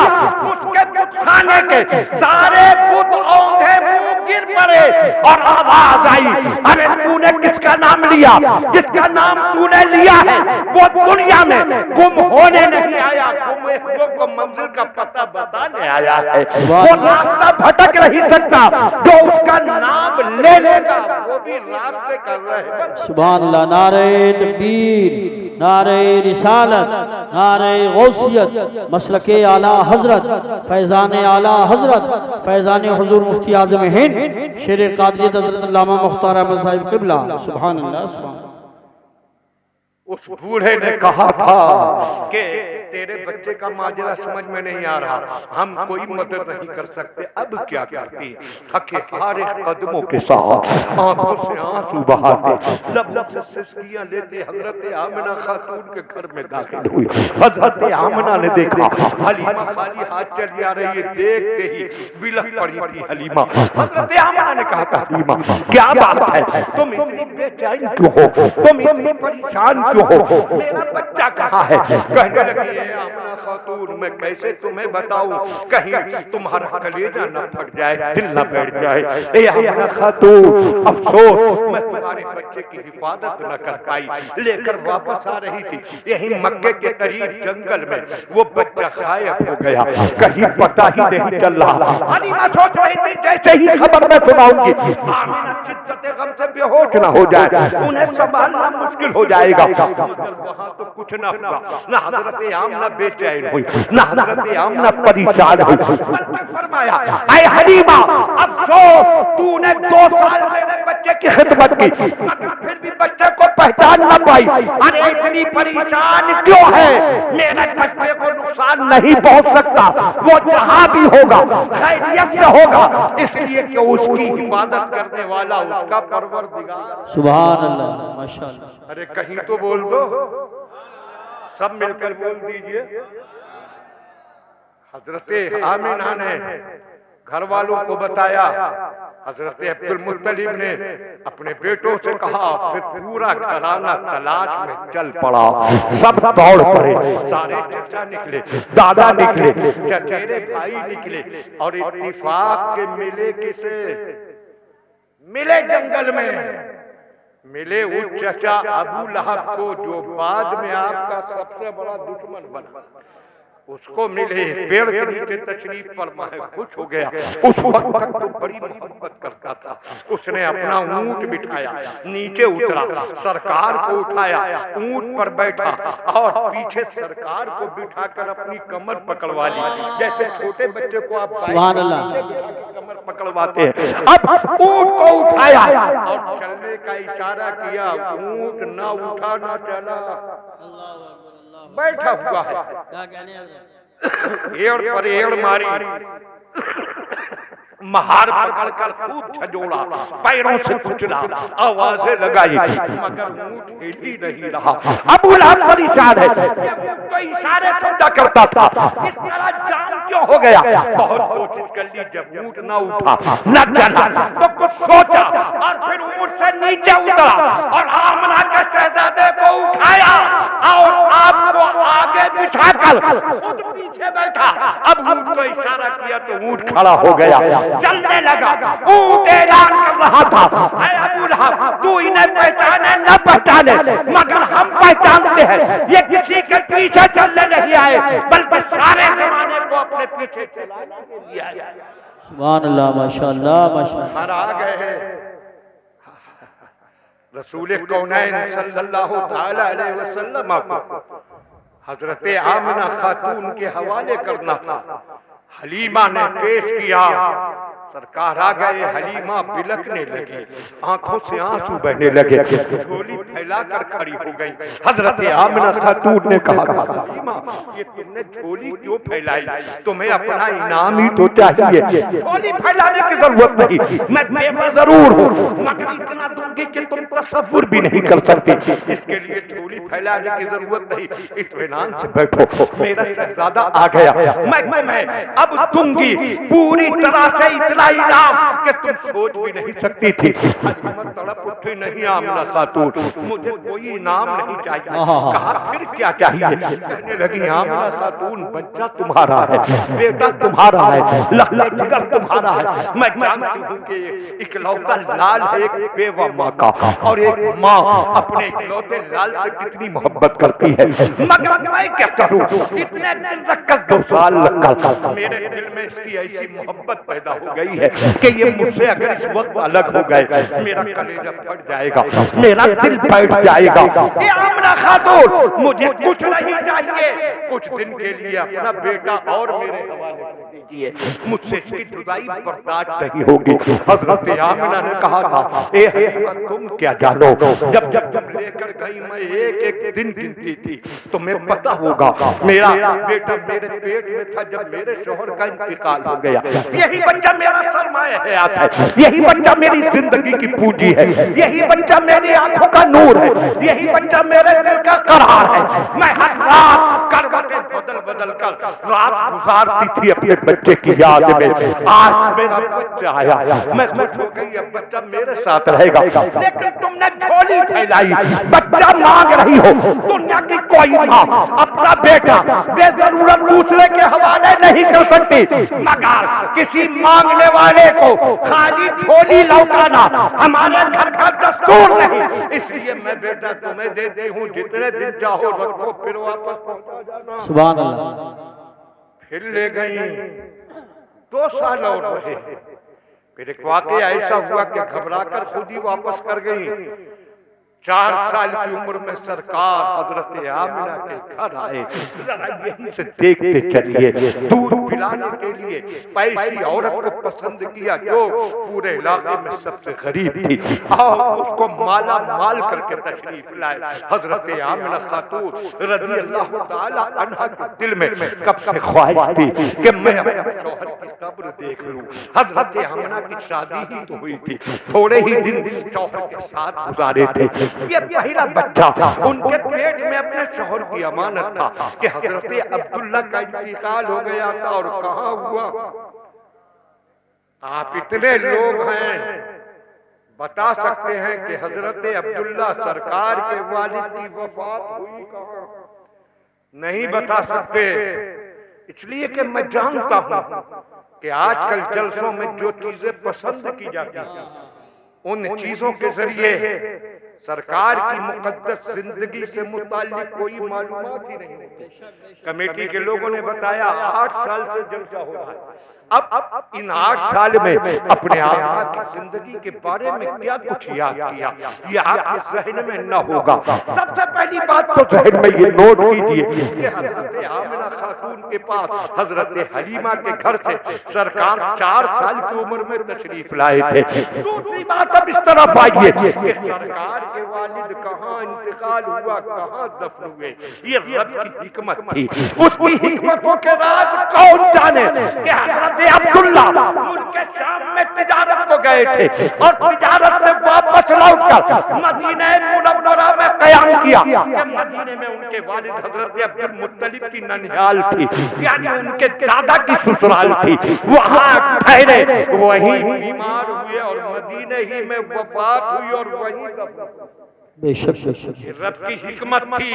उसके बुतखाने के सारे बुत औंधे मुंह गिर पड़े और आवाज आई, अरे तूने किसका नाम लिया? जिसका नाम तूने लिया है वो दुनिया में गुम होने नहीं आया, गुम हुए को मंजिल का पता बताने आया है। वो रास्ता भटक नहीं सकता, जो उसका नाम ले लेगा वो भी रास्ते कर रहे हैं। सुभान अल्लाह। नारे तकबीर, नारे रिसालत, नारे गौसियत, मसलके आला हजरत, फैजान आला हजरत, फैजान हुजूर मुफ्ती आजम हिंद शेर कादरियत हजरत अल्लामा मुख्तार अहमद साहिब क़िबला। सुभान अल्लाह, सुभान। उस बूढ़े ने कहा था कि तेरे बच्चे का माजरा समझ में नहीं आ रहा, हम कोई मदद नहीं कर सकते, अब क्या करती? थके हारे कदमों के साथ आंखों से आंसू बहाते, लब से सिसकियां लेते हजरत आमिना खातून के घर में दाखिल हुई। हजरत आमिना ने देखा हलीमा खाली हाथ चली आ रही है, देखते ही बिलख पड़ी थी हलीमा। हजरत आमिना ने कहा था, हलीमा क्या बात है, तुम इतनी बेचैन क्यों हो, तुम इतनी परेशान क्यों हो, मेरा बच्चा कहाँ है? कहने लगी आमिना खातून, मैं कैसे तुम्हें बताऊं, कहीं तुम्हारा कलेजा न फट जाए, दिल न बैठ जाए। ए आमिना खातून, अफसोस मैं तुम्हारे बच्चे की हिफाजत न कर पाई। लेकर वापस आ रही थी, यही मक्के के करीब जंगल में वो बच्चा गायब हो गया, कहीं पता ही नहीं चल रहा। हलीमा सोच रही थी जैसे ही खबर मैं सुनाऊंगी आमिना शिद्दत गम से बेहोश न हो जाए, उन्हें संभालना मुश्किल हो जाएगा। वहां तो कुछ न हुआ, न हजरत आमिना बेचैन हुई, न हजरत आमिना परेशान हुई। फरमाया, ऐ हलीमा, अफसोस तूने 2 साल मेरे बच्चे की खिदमत की, मगर फिर भी बच्चे को पहचान न पाई। अरे इतनी परेशान क्यों है? मेरे बच्चे को नुकसान नहीं पहुंच सकता, वो जहां भी होगा खैरियत से होगा, इसलिए कि उसकी हिफाजत करने वाला उसका परवरदिगार। सुभान अल्लाह, माशाअल्लाह। अरे कहीं तो बोल दो, सब मिलकर बोल दीजिए। हजरत आमिना ने घर वालों को बताया, हजरत अब्दुल मुत्तलिब ने अपने बेटों से कहा, फिर पूरा घराना तलाश में चल पड़ा। सब दौड़ पड़े, सारे चाचा निकले, दादा निकले, चचेरे भाई निकले, और इत्तिफाक के मिले किसे? मिले जंगल में, मिले उस चचा अबू लहब को जो बाद में आपका सबसे बड़ा दुश्मन बना, उसको मिले, पेड़ के नीचे तशरीफ फरमाए, खुश हो गया। उस वक्त तक तो बड़ी मोहब्बत करता था। उसने अपना ऊंट बिठाया, नीचे उतरा, सरकार को उठाया, ऊंट पर बैठा और पीछे सरकार को बिठाकर अपनी कमर पकड़वा ली, जैसे छोटे बच्चे को आप कमर पकड़वाते हैं। अब ऊंट को उठाया और चलने का इशारा किया, ऊंट ना उठा ना चला, बैठा हुआ है। एड़ पर एड़ मारी, महार पकड़कर खूब झजोड़ा, पैरों से कुचला, आवाजें लगाई, मगर ऊंट हिल ही नहीं रहा। अबू लहब परेशान है, तो इशारे समझा करता था, इस तरह जाम क्यों हो गया? बहुत कोशिश कर ली, जब ऊंट ना उठा न चला तो कुछ सोचा और फिर ऊंट से नीचे उतरा और आमिना के शहजादे को उठाया और आपको आगे बिठाकर खुद पीछे बैठा। अब ऊंट को इशारा किया तो ऊंट खड़ा हो गया, चलने लगा। ऊंट ऐलान कर रहा था, ऐ अबू लहब, तू इन्हें पहचाने न पहचाने, मगर हम पहचानते हैं, ये किसी के पीछे चलने नहीं आए, बल्कि सारे जमाने को अपने पीछे चलाने के लिए आए। सुभान अल्लाह, माशाअल्लाह, माशाअल्लाह। हर आ गए हैं। रसूल कौनैन सल्लल्लाहु तआला अलैहि वसल्लम को हजरत आमिना खातून के हवाले करना था। हलीमा ने पेश किया, सरकार आ गए। हलीमा बिलखने लगी, आंखों से आंसू बहने लगे, झोली फैलाकर खड़ी हो गई। हजरत आमिना खातून ने कहा, हलीमा ये तुमने झोली क्यों फैलाई? तुम्हें अपना इनाम ही तो चाहिए, झोली फैलाने की जरूरत नहीं। मैं बेबस जरूर हूँ, मगर इतना दूंगी कि तुम तसव्वुर भी नहीं कर सकते। इसके लिए झोली फैलाने की जरूरत नहीं, इत्मीनान से बैठो, मेरा शहजादा आ गया। मैं अब दूंगी, पूरी तरह से इतना इतना इनाम कि तुम सोच भी नहीं सकती थी। हलीमा तड़प उठी, नहीं आमना खातून, मुझे कोई इनाम नहीं चाहिए। कहा फिर क्या चाहिए? कहने लगी आमना खातून, बच्चा तुम्हारा है, बेटा तुम्हारा है, लखनऊ जिगर तुम्हारा है। मैं जानती हूँ कि इकलौता लाल है एक बेवा माँ का, और एक माँ अपने इकलौते लाल से कितनी मोहब्बत करती है, मगर मैं क्या करूँ? इतने दिन रखकर 2 साल लगकर मेरे दिल में इसकी ऐसी मोहब्बत पैदा हो गई है कि ये मुझसे अगर इस वक्त अलग हो गए, मेरा कलेजा फट जाएगा, मेरा दिल बैठ जाएगा। ये आमना खातून, मुझे कुछ नहीं चाहिए, कुछ दिन के लिए अपना बेटा और मेरे हवाले कर दीजिए, मुझसे इसकी जुदाई बर्दाश्त नहीं होगी। हजरत आमिना ने कहा था, ए हलीमा तुम क्या जानो, जब जब तुम लेकर गई मैं एक एक दिन गिनती थी, तुम्हें पता होगा मेरा बेटा मेरे पेट में था जब मेरे शौहर का इंतकाल हो गया। यही बच्चा मेरा सरमाया हयात है, यही बच्चा मेरी जिंदगी की पूंजी है, यही बच्चा मेरी आंखों का नूर है, यही बच्चा मेरे दिल का करार है। मैं हर रात करवटें बदल बदल कर रात गुजारती थी अपने बच्चे की याद में। आज मेरा बच्चा आया, मैं खुश हो गई, अब बच्चा मेरे साथ रहेगा। लेकिन तुमने झोली फैलाई, बच्चा मांग रही हो। दुनिया की कोई माँ अपना बेटा बेजरूरत दूसरे के हवाले नहीं कर सकती, मगर किसी मांगने वाले को खाली झोली लौटाना हमारे घर का दस्तूर नहीं। इसलिए मैं बेटा तुम्हें देती हूँ, जितने दिन चाहो रखो, फिर वापस पहुंचा जाना। सुभान अल्लाह। फिर ले गई, 2 साल और रहे। फिर एक वाकया ऐसा हुआ कि घबराकर खुद ही वापस कर गई। 4 साल की उम्र में सरकार हजरत आमिना के घर आए। जरा यहीं से देखते चलिए, दूध पिलाने के लिए पैसी औरत को पसंद किया जो पूरे इलाके में सबसे गरीब थी, और उसको माला माल करके तशरीफ लाए। हजरत आमिना खातून रज़ी अल्लाह ताला अन्हा के दिल में कब से ख्वाहिश थी कि मैं अपने शौहर की कब्र देख लूं। हजरत आमिना की शादी ही तो हुई थी, थोड़े ही दिन शौहर के साथ गुजारे थे। ये पहला बच्चा उनके पेट में अपने शौहर की अमानत था कि हजरत अब्दुल्ला का इंतकाल हो गया था। और कहाँ हुआ? आप इतने लोग हैं, बता सकते हैं कि हजरत अब्दुल्ला सरकार के वालिद की वफात हुई कहाँ? नहीं बता सकते, इसलिए कि मैं जानता हूं कि आजकल जलसों में जो चीजें पसंद की जाती हैं, उन चीजों के जरिए सरकार की मुकद्दस जिंदगी से मुताल्लिक कोई मालूमात ही नहीं होती। कमेटी के लोगों ने बताया 8 साल से जलसा हो रहा है। अब इन 8 साल में अपने आका की जिंदगी के बारे में क्या कुछ याद किया, ये आपके जहन में न होगा। सबसे पहली बात तो जहन में ये नोट कीजिए कि हजरत आमिना खातून के पास हजरत हलीमा के घर से सरकार 4 साल की उम्र में तशरीफ लाए थे। दूसरी बात अब इस तरफ आइए कि सरकार के वालिद कहाँ इंतकाल हुआ, कहाँ दफन हुए, ये रब की हिकमत थी। उसकी हिकमतों के राज कौन जाने कि हजरत अब्दुल्ला मुल्क शाम में तिजारत को गए थे और तिजारत से वापस लौटकर मदीने मुनव्वरा में क़याम किया कि मदीने में उनके वालिद हजरत अब्दुल मुत्तलिब की ननिहाल थी, यानी उनके दादा की ससुराल थी। वहां ठहरे, वहीं बीमार हुए और मदीने ही में वफात हुई और वहीं बेशक बेशक रब की हिकमत थी।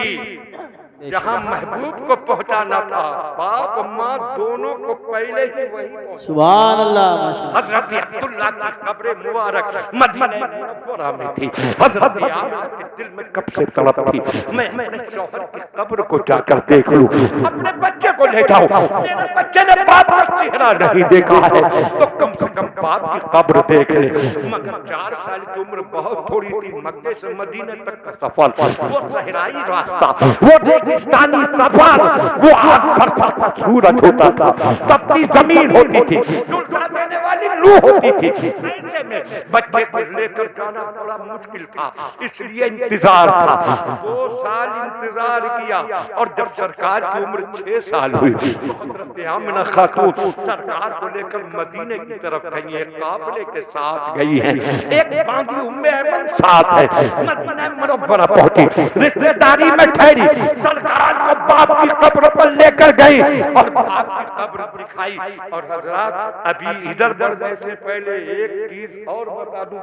जहां महबूब को पहुंचाना था, बाप माँ दोनों को पहले ही वही। सुभान अल्लाह। हजरत अब्दुल्ला की कब्र मुबारक मदीने मुनव्वरा में थी। हजरत आमिना के दिल में कब से तड़प थी, मैं अपने शौहर की कब्र को जाकर देख लूं, अपने बच्चे को ले जाऊं। मेरे बच्चे ने बाप का चेहरा नहीं देखा है तो कम से कम बाप की कब्र देख ले। मगर 4 साल की उम्र बहुत थोड़ी थी। मक्के से मदीने तक का सफर, वो सहराई रास्ता, वो रेगिस्तानी सफर, वो आग बरसा था, सूरज होता था, तपती जमीन होती थी, झुलसा देने वाली लू होती थी। ऐसे में बच्चे को लेकर जाना बड़ा मुश्किल था, इसलिए इंतजार था। 2 साल इंतजार किया और जब सरकार की उम्र 6 साल हुई तो हजरत आमिना खातून सरकार को लेकर मदीने की तरफ गई है, काफिले के साथ गई है। एक बांगी उम्मे ऐमन साथ है, मदीना मुनव्वरा पहुंची, रिश्तेदारी में ठहरी, सरकार को बाप की कब्र पर लेकर गई और बाप की कब्र दिखाई। और हजरत अभी इधर बढ़ने से पहले एक चीज और बता दूं,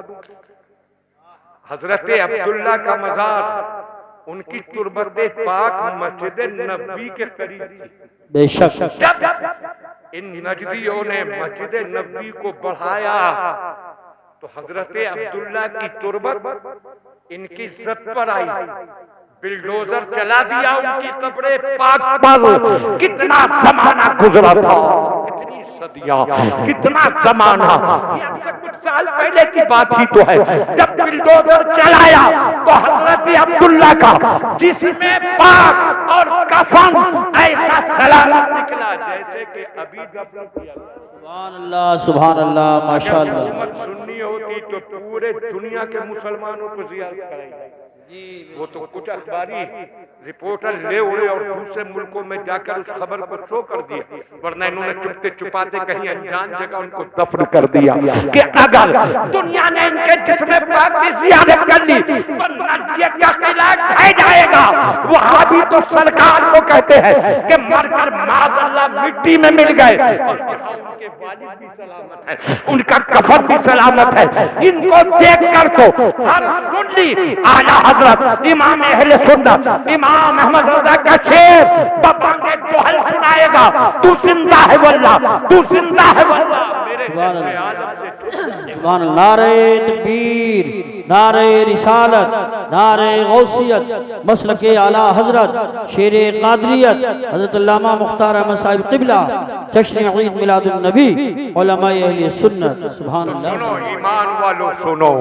हजरत अब्दुल्ला का मजार उनकी तुरबत पाक मस्जिद नबी के करीब थी। बेशक जब इन नजदियों ने मस्जिद नबी को बढ़ाया तो हजरत अब्दुल्ला की तुरबत इनकी इज्जत पर आई, बिल्डोजर चला दिया उनकी कब्रे पाक पर। कितना जमाना गुजरा था, कितनी सदियां, कितना जमाना, ये अब से कुछ साल पहले की बात ही तो है जब बिल्डोजर चलाया तो हजरत अब्दुल्ला का जिसमें पाक और कफन ऐसा सलामत निकला जैसे कि अभी दफन किया। सुभान अल्लाह, सुभान अल्लाह, माशाअल्लाह। हुकूमत सुन्नी होती तो पूरे दुनिया के मुसलमानों को जियारत कराई। वो तो कुछ अखबारी रिपोर्टर ले उड़े और दूसरे मुल्कों में जाकर उस खबर को शो कर दिया, वरना इन्होंने चुपते छुपाते कहीं अनजान जगह उनको दफन कर दिया कि अगर दुनिया ने इनके जिस्म पाक की जियारत कर ली तो नज़रियत का किला ढह जाएगा। वहां भी तो सरकार को कहते हैं कि मरकर माज़अल्लाह मिट्टी में मिल गए और उनके वालिद भी सलामत है, उनका कफन भी सलामत है। इनको देखकर तो हर सुन्नी आला हजरत इमाम अहले सुन्नत इमाम अहमद रजा का शेर बब्बांगे दोहल सुनाएगा, तू जिंदा है वल्लाह, तू जिंदा है वल्लाह। मेरे जैसे आलम से नारे तकबीर, नारे रिसालत, नारे गौसियत, मसलके आला हजरत, शेर कादरियत हजरत अल्लामा मुख्तार अहमद साहिब क़िबला, जश्न ईद मिलादुन नबी, उलमाए अहले सुन्नत। सुभान अल्लाह। सुनो ईमान वालों सुनो,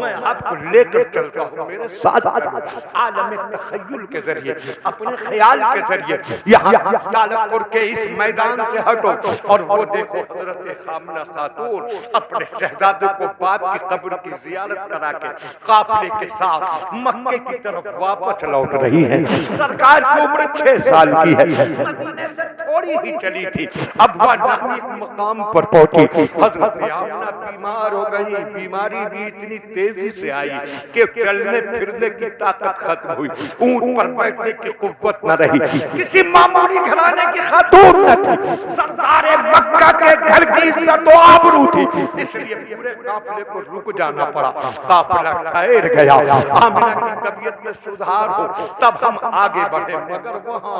मैं आपको लेकर चलता हूँ मेरे साथ आलम तखय्युल के जरिए, अपने ख्याल के जरिए। यहाँ तालपुर के इस मैदान से हटो और वो देखो हजरत खामना खातून अपने शहजादे को बाप की कब्र की जियारत करा के काफिले के साथ मक्के की तरफ वापस लौट रही है। सरकार की उम्र 6 साल की है, मदीने से थोड़ी ही चली थी। अब वह नामी मकाम पर पहुंची। हजरत आमना बीमार हो गई, बीमारी भी इतनी तेजी से आई कि चलने फिरने की ताकत खत्म हुई, ऊंट पर बैठने की कुव्वत न रही। किसी मामूली घराने की खातून न थी, सरदारे मक्का के घर की इज्जत और आबरू थी, इसलिए पूरे काफिले को रुक जाना पड़ा। काफिला ठहर गया, आमिना की तबीयत में सुधार हो तब हम आगे बढ़े, मगर वहाँ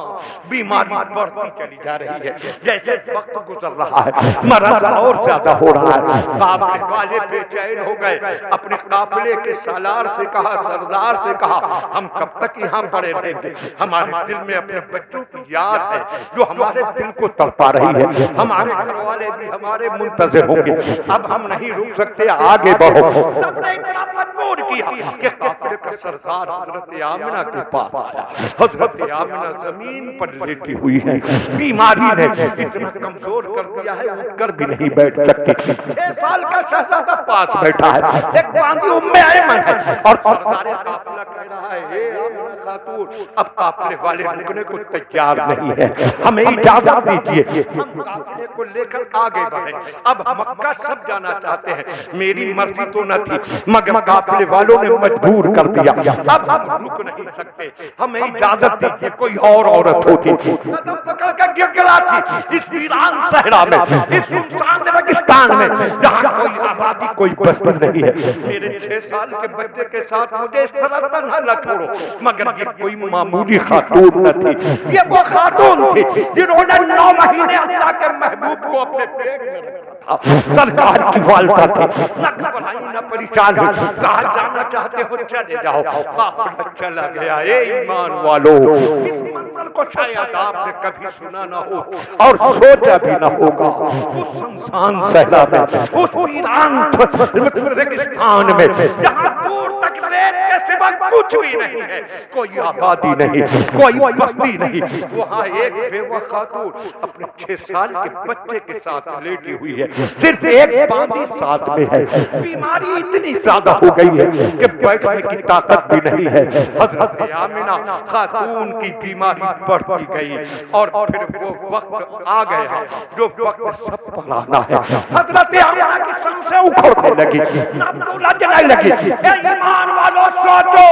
बीमारी बढ़ती चली जा रही है। जैसे वक्त गुजर रहा है मरज और ज्यादा हो रहा है। काफिले वाले बेचैन हो गए, अपने काफिले के सालार से कहा, सरदार से कहा, हम कब तक यहाँ पड़े रहेंगे? हमारे दिल में अपने बच्चों की याद है जो हमारे दिल को तड़पा रही है, हमारे घर वाले भी हमारे मुंतज़िर होंगे। अब हम नहीं रुक सकते, आगे बढ़ो। सबने इतना मजबूर किया कि काफिले का सरदार हजरत आमिना के पास आया। हजरत आमिना जमीन पर लेटी हुई है, बीमारी ने इतना कमजोर कर दिया है उठकर भी नहीं बैठ सकती। 6 साल का शहजादा पास बैठा है, एक बांदी उम्मे ऐमन है और सरदार काफिला कह रहा है, हे आमिना खातून, अब काफिले वाले रुकने को तैयार नहीं है, हमें इजाजत दीजिए, हम काफिले को लेकर आगे बढ़े। अब मक्का सब जाना चाहते हैं, मेरी मर्जी तो न थी मगर काफिले वालों ने मजबूर कर दिया। अब हम रुक नहीं सकते, हमें इजाजत दीजिए। कोई और औरत होती कदम पकड़ कर गिड़गिड़ाती इस वीरान सहरा में, इस सुनसान रेगिस्तान में जहाँ कोई आबादी कोई बस्ती नहीं है। मेरे 6 साल के बच्चे के साथ मुझे इस तरह तन्हा न छोड़ो। मगर ये कोई मामूली खातून न थी, ये वो खातून थी जिन्होंने 9 महीने अल्लाह के महबूब को अपने पेट में रखा था। सरकार की वालदा थी, न घबराई न परेशान हुई, कहा जाना चाहते हो चले जाओ। काफिला चला गया। ए ईमान वालों, इस मंजर को शायद आपने कभी सुना न हो और सोचा भी न होगा। उस सुनसान सहरा में, उस वीरान रेगिस्तान में जहाँ दूर तक रेत के सिवा कुछ भी नहीं है, कोई आबादी नहीं, कोई बस्ती नहीं, वहाँ एक बेवा खातून अपने 6 साल के बच्चे के साथ लेटी हुई है। सिर्फ एक बांदी साथ में है। बीमारी इतनी ज्यादा हो गई है कि बैठने की ताकत भी नहीं है। हजरत आमिना खातून की बीमारी बढ़ती गई और फिर वो वक्त आ गया जो वक्त सब पर आना है। हजरत आमिना की सांसें उखड़ने लगी, नब्ज़ जलने लगी। ए ईमान वालों सोचो,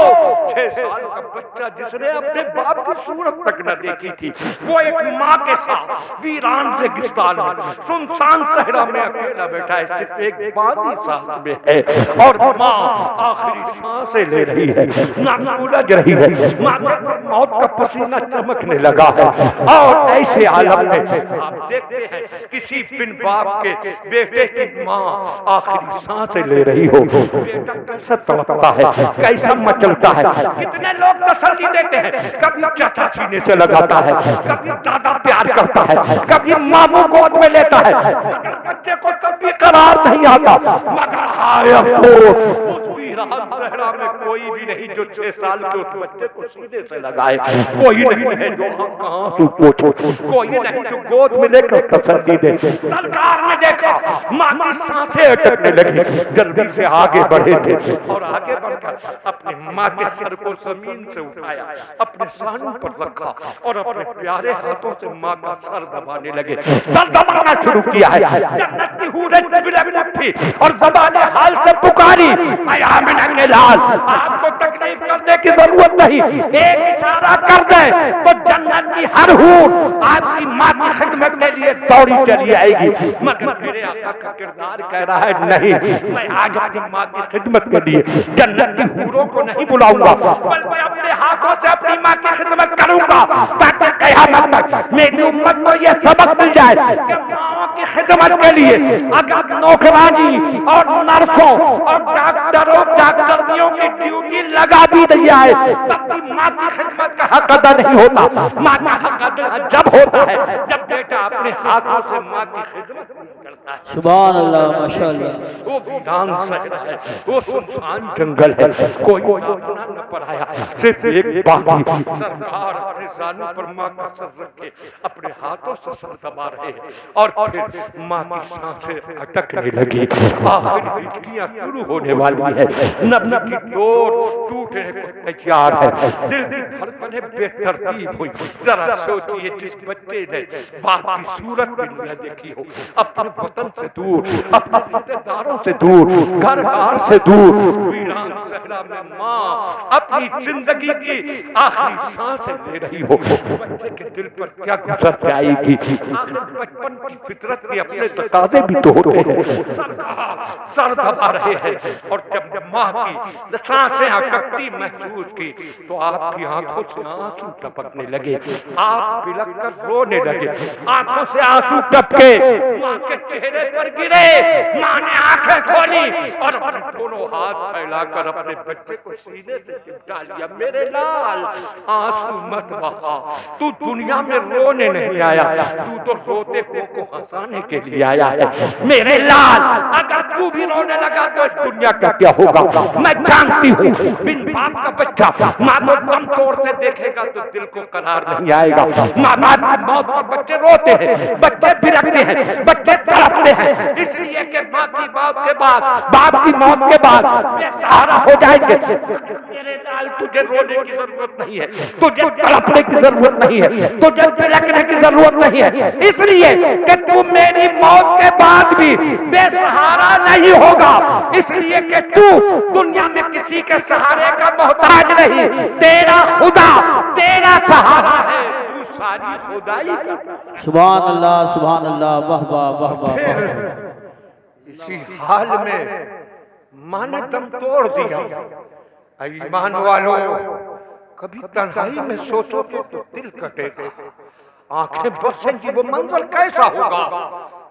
6 साल का बच्चा जिसने अपने बाप की सूरत तक न देखी थी, वो एक माँ के साथ वीरान रेगिस्तान में सुनसान सहरा में अकेला बैठा है। सिर्फ एक बांदी साथ में है और माँ आखिरी सांसें ले रही है, नाक उलझ रही है, माथे पर मौत का पसीना चमकने लगा है। और ऐसे आलम में आप देखते हैं किसी बिन बाप के बेटे की माँ आखिरी सांसें ले रही हो, बेटा कैसा तड़पता है, कैसा मचलता है। कितने लोग तसल्ली देते हैं, कभी चाचा सीने से लगाता है, कभी दादा प्यार करता है, कभी मामू गोद में लेता है, मगर बच्चे को कभी करार नहीं आता। मगर हाय अफसोस, उस वीरान सहरा में कोई भी नहीं जो 6 साल के उस बच्चे को सीने से लगाए। कोई नहीं है जो कहाँ तू पूछो, कोई नहीं जो गोद में लेकर तसल्ली दे। सरकार ने देखा माँ की सांसें अटकने लगी, जल्दी से आगे बढ़े थे और आगे बढ़कर अपनी माँ के सर को जमीन से उठाया, अपने सानू पर रखा और अपने प्यारे हाथों से माँ का सर दबाने लगे। सर दबाना शुरू किया है। जन्नत की हूरें बिलख उठी और ज़बाने हाल से पुकारी, ऐ आमिना के लाल, आपको तकलीफ करने की जरूरत नहीं, एक इशारा कर दे तो जन्नत की हर हूर आपकी माँ की खिदमत के लिए दौड़ी चली आएगी। मगर मेरे आका का किरदार कह रहा है नहीं, मैं आज अपनी माँ की खिदमत के लिए जन्नत की हूरों को नहीं बुलाऊंगा, बल्कि अपने हाथों से अपनी माँ की खिदमत करूंगा, ताकि क़यामत तक मेरी उम्मत को यह सबक मिल जाए कि माँ की खिदमत के लिए अगर नौकरानी और नर्सों और डॉक्टरों डॉक्टरियों की ड्यूटी लगा भी दी जाए, तब भी माँ की खिदमत का हक अदा नहीं होता। माँ का हक अदा जब होता है जब बेटा अपने हाथों से माँ की खिदमत करता है। सुभान अल्लाह, माशाअल्लाह। वो वीरान सहरा है, वो सुनसान जंगल है, कोई अपना न पराया, सिर्फ एक बांदी। सरकार अपने जानू पर माँ का सर रखे अपने हाथों से सर दबा रहे हैं और फिर माँ की सांसें अटकने लगी। आखिरी हिचकियां शुरू होने वाली है, नब्ज़ की डोर टूटने को तैयार है, दिल की धड़कनें बेतरतीब हुई। जरा सोचिए, जिस बच्चे ने बाप की सूरत भी न देखी हो, अपने वतन से दूर, अपने रिश्तेदारों से दूर, घर बार से दूर, वीरान सहरा में माँ अपनी जिंदगी की आखिरी सांसें ले रही हो, बच्चे के दिल पर क्या गुजर जाएगी। आखिर बचपन की फितरत के अपने तकाज़े भी तो होते हैं। सर दबा रहे हैं और जब माँ की सांसें अटकती महसूस की तो आपकी आंखों से आंसू टपकने लगे, आप बिलख कर रोने लगे। आंखों से आंसू टपके माँ के चेहरे पर गिरे। माँ ने आंखें खोली और अपने दोनों हाथ फैलाकर अपने बच्चे को सीने से चिपटा लिया। मेरे लाल, आंसू मत बहा, तू दुनिया में रोने नहीं आया, तू तो रोते को हंसाने के लिए आया है। मेरे लाल, अगर तू भी रोने लगा तो इस दुनिया का क्या होगा। मैं जानती हूँ, बिन बाप का बच्चा माँ को दम तोड़ते देखेगा तो दिल को करार नहीं आएगा। माँ बाप की मौत पर बच्चे रोते हैं, बच्चे बिलखते हैं, बच्चे तड़पते हैं, इसलिए कि माँ की मौत के बाद, बाप की मौत के बाद बेसहारा हो जाएंगे। मेरे लाल, तुझे रोने की जरूरत नहीं है, तुझे तड़पने की जरूरत नहीं है, तुझे बिलखने की जरूरत नहीं है, इसलिए कि तू मेरी मौत के बाद भी बेसहारा नहीं होगा, इसलिए कि तू दुनिया में किसी के सहारे का मोहताज नहीं। तेरा खुदा तेरा सहारा है, तू सारी खुदाई का। सुभान अल्लाह, सुभान अल्लाह, वाह वाह वाह वाह। इसी हाल में माँ ने दम तोड़ दिया। ईमान वालों, कभी तन्हाई में सोचोगे तो दिल कटेगा, आंखें बरसेंगी। वो मंजर कैसा होगा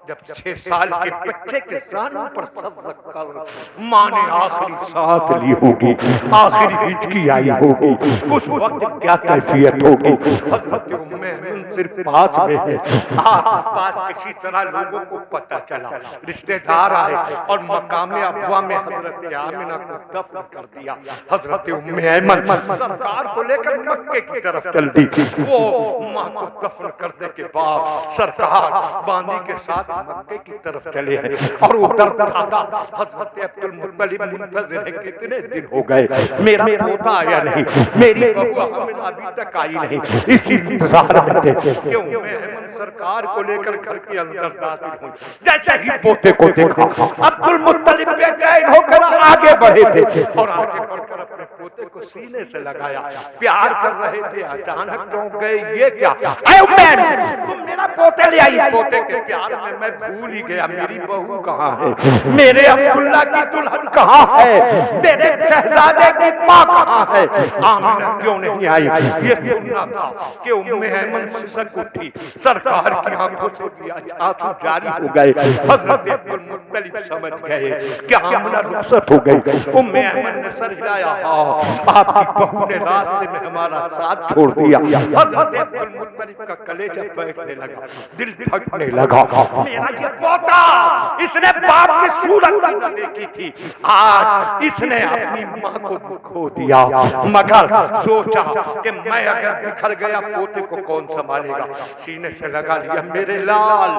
जब 6 साल के बच्चे के जानों पर सर रखकर माँ ने आखिरी सांस ली होगी, आखिरी हिचकी आई होगी। उस वक्त क्या कैफियत होगी। हज़रत उम्मे सिर्फ पास में है, आस-पास किसी तरह लोगों को पता चला, रिश्तेदार आए और मकामे अबवा में हज़रत आमिना को दफन कर दिया। हज़रत उम्मे ऐमन सरकार को लेकर मक्के की तरफ चल दी। वो माँ को दफन करने के बाद सरकार बांदी के साथ मक्के की तरफ चले हैं और उधर दादा हजरत अब्दुल मुत्तलिब मुंतज़िर है, कितने दिन हो गए मेरा पोता आया नहीं, मेरी बहू आमिना अभी तक आई नहीं, इसी इंतजार में थे कि उम्मे सरकार को लेकर घर के अंदर दाखिल हुई। जैसे ही पोते को देखा अब्दुल मुत्तलिब बेचैन होकर आगे बढ़े थे और आगे बढ़कर अपने पोते को सीने से लगाया, प्यार कर रहे थे। अचानक चौंक गए, ये क्या? ऐ उम्मे, तुम मेरा पोते ले आई। पोते के प्यार में मैं भूल ही गया मेरी बहू कहाँ है, मेरे अब्दुल्ला की दुल्हन कहाँ है, मेरे शहजादे की माँ कहाँ है, आमिना क्यों नहीं आई? ये सुनना था कि उम्मे ऐमन सिसक उठी, सरकार की आंखों से भी आंसू जारी हो गए। हजरत अब्दुल मुत्तलिब समझ गए कि आमिना रुखसत हो गई। उम्मे ऐमन ने सर हिलाया, आपकी बहू ने रास्ते में हमारा साथ छोड़ दिया। हजरत अब्दुल मुत्तलिब का कलेजा बैठने लगा, दिल धड़कने लगा। मेरा ये पोता, इसने बाप की सूरत भी न देखी थी, आज इसने अपनी माँ को खो दिया। मगर सोचा कि मैं अगर बिखर गया पोते को कौन संभालेगा। सीने से लगा लिया, मेरे लाल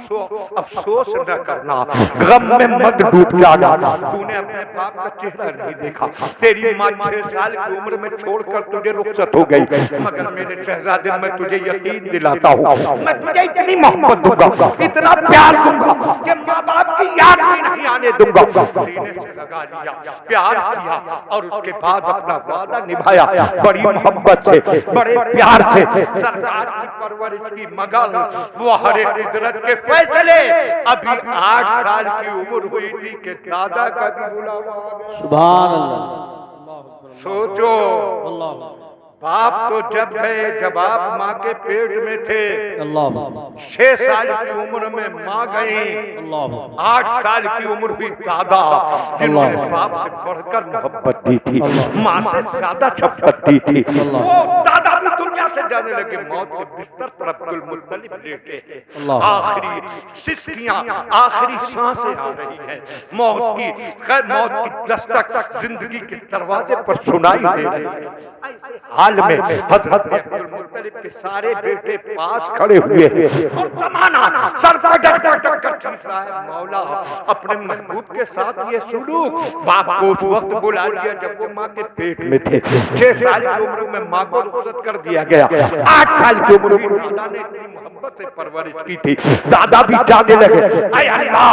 तू अफसोस न करना, गम में मत डूब जाना। तूने अपने बाप का चेहरा नहीं देखा, तेरी माँ 6 साल की उम्र में छोड़कर तुझे रुखसत हो गई। मगर मेरे शहजादे, मैं तुझे यकीन दिलाता हूँ, मैं तुझे इतनी मोहब्बत दूंगा, इतना प्यार दूंगा कि माँ बाप की याद भी नहीं आने दूंगा। सीने से लगा लिया, प्यार किया और उसके बाद अपना वादा निभाया। बड़ी मोहब्बत से, बड़े प्यार से सरकार की परवरिश की, मगर वो हरे कुदरत के फैसले। अभी 8 साल की उम्र हुई थी कि दादा का भी बुलावा। सुभान अल्लाह। सोचो, बाप तो जब गए जब आप माँ के पेट में थे, 6 साल की उम्र में माँ गई, 8 साल की उम्र हुई दादा, जिन्होंने बाप से बढ़कर मोहब्बत दी थी, माँ से ज्यादा शफकत दी थी। वो दादा भी दुनिया से जाने लगे। मौत के बिस्तर पर अब्दुल मुत्तलिब लेटे हैं, आखिरी सिसकियां, आखिरी सांसें आ रही हैं, मौत की दस्तक जिंदगी के दरवाजे पर सुनाई दे रही है। हाल में हजरत अब्दुल मुत्तलिब के सारे बेटे पास खड़े हुए हैं और जमाना सर पर डट कर चीख रहा है, मौला अपने महबूब के साथ ये सुलूक। बाप को उस वक्त बुला लिया जब वो माँ के पेट में थे। 6 साल की उम्र में माँ को रुखसत कर दिया गया। 8 साल की उम्र में दादा ने इतनी मोहब्बत से परवरिश की थी, दादा भी जाने लगे, ऐ अल्लाह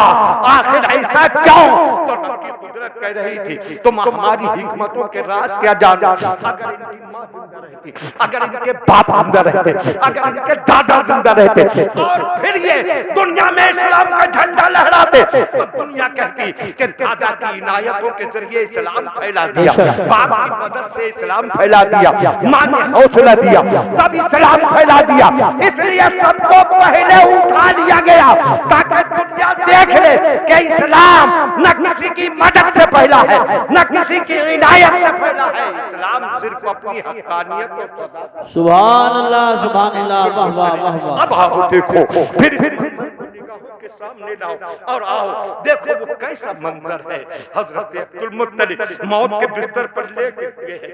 आखिर ऐसा क्यों? तो रब की कुदरत कह रही थी, तुम हमारी हिकमतों के राज क्या जानो? अगर इनकी माँ जिंदा रहती, अगर इनके बाप जिंदा रहते, अगर इनके दादा जिंदा रहते और फिर ये दुनिया में इस्लाम का झंडा लहराते, तो दुनिया कहती कि दादा की इनायतों के जरिए इस्लाम फैला दिया, बाप की मदद से इस्लाम फैला दिया, माँ ने हौसला दिया, तब इस्लाम फैला दिया। इसलिए सबको पहले उठा लिया गया ताकि दुनिया देख ले कि इस्लाम न किसी की मदद से फैला है, न किसी की इनायत से फैला है। इस्लाम सिर्फ अपनी हक़ानियत और सदाकत। सुभान अल्लाह, सुभान अल्लाह, वाह वाह वाह वाह। अब आओ देखो, फिर निगाहों के सामने लाओ और आओ देखो वो कैसा मंजर है। हजरत अब्दुल मुत्तलिब मौत के बिस्तर पर लेटे हुए हैं।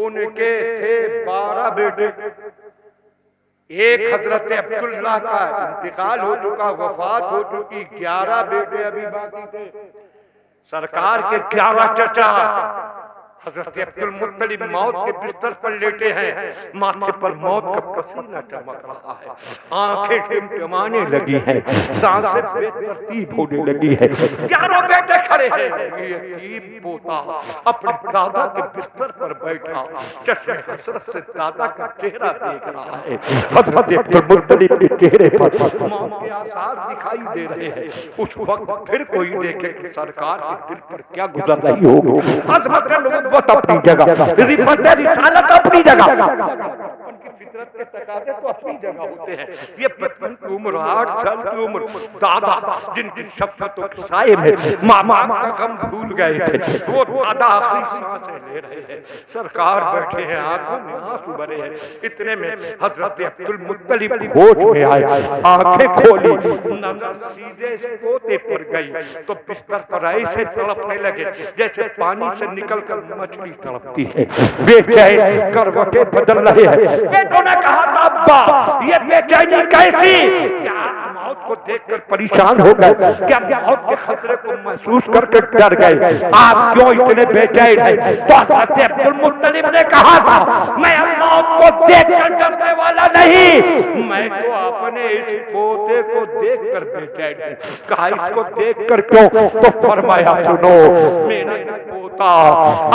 उनके थे 12 बेटे, एक हजरत अब्दुल्ला का इंतकाल हो चुका, वफात हो चुकी, 11 बेटे अभी बाकी थे। सरकार के 11 चचा हजरत अब्दुल मुत्तलिब मौत के बिस्तर पर लेटे हैं, माथे पर मौत का पसीना चमक रहा है, आंखें टिमटिमाने लगी हैं, सांसें बेतरतीब होने लगी है। 11 बेटे खड़े हैं, ये यतीम पोता अपने दादा के बिस्तर पर बैठा चश्मे हसरत से दादा का चेहरा देख रहा है। हजरत अब्दुल मुत्तलिब के चेहरे पर मौत के आसार दिखाई दे रहे हैं। उस वक्त फिर कोई देखे कि सरकार के दिल पर क्या गुजर रही होगी। अजमत अपनी जगह, रिफत रिसालत अपनी जगह, उनकी फितरत के तकाज़े तो अपनी जगह होते हैं। ये बचपन की उम्र, 8 साल की उम्र, दादा जिनकी शफ़क़तों के साए में माँ का गम भूल गए थे, वो दादा आखिरी सांसें ले रहे हैं। सरकार बैठे हैं, आंखों में आंसू भरे हैं। इतने में हजरत अब्दुल मुत्तलिब होश में आए, आंखें खोली, नजर सीधे पोते पर गई तो बिस्तर पर ऐसे तड़पने लगे जैसे पानी से निकलकर मछली तड़पती है। बेचैन करवटें बदल रहे हैं। बेटों ने कहा, अब्बा ये बेचैनी कैसी? मौत को देखकर परेशान हो गए, क्या मौत के खतरे को महसूस करके डर गए? आप क्यों इतने बेचैन हैं? तो हज़रत अब्दुल मुत्तलिब ने कहा था, मैं मौत को देखकर डरने वाला नहीं, मैं तो अपने इस पोते को देखकर बेचैन हूं। कहा इसको देखकर क्यों? तो फरमाया सुनो, मेरा पोता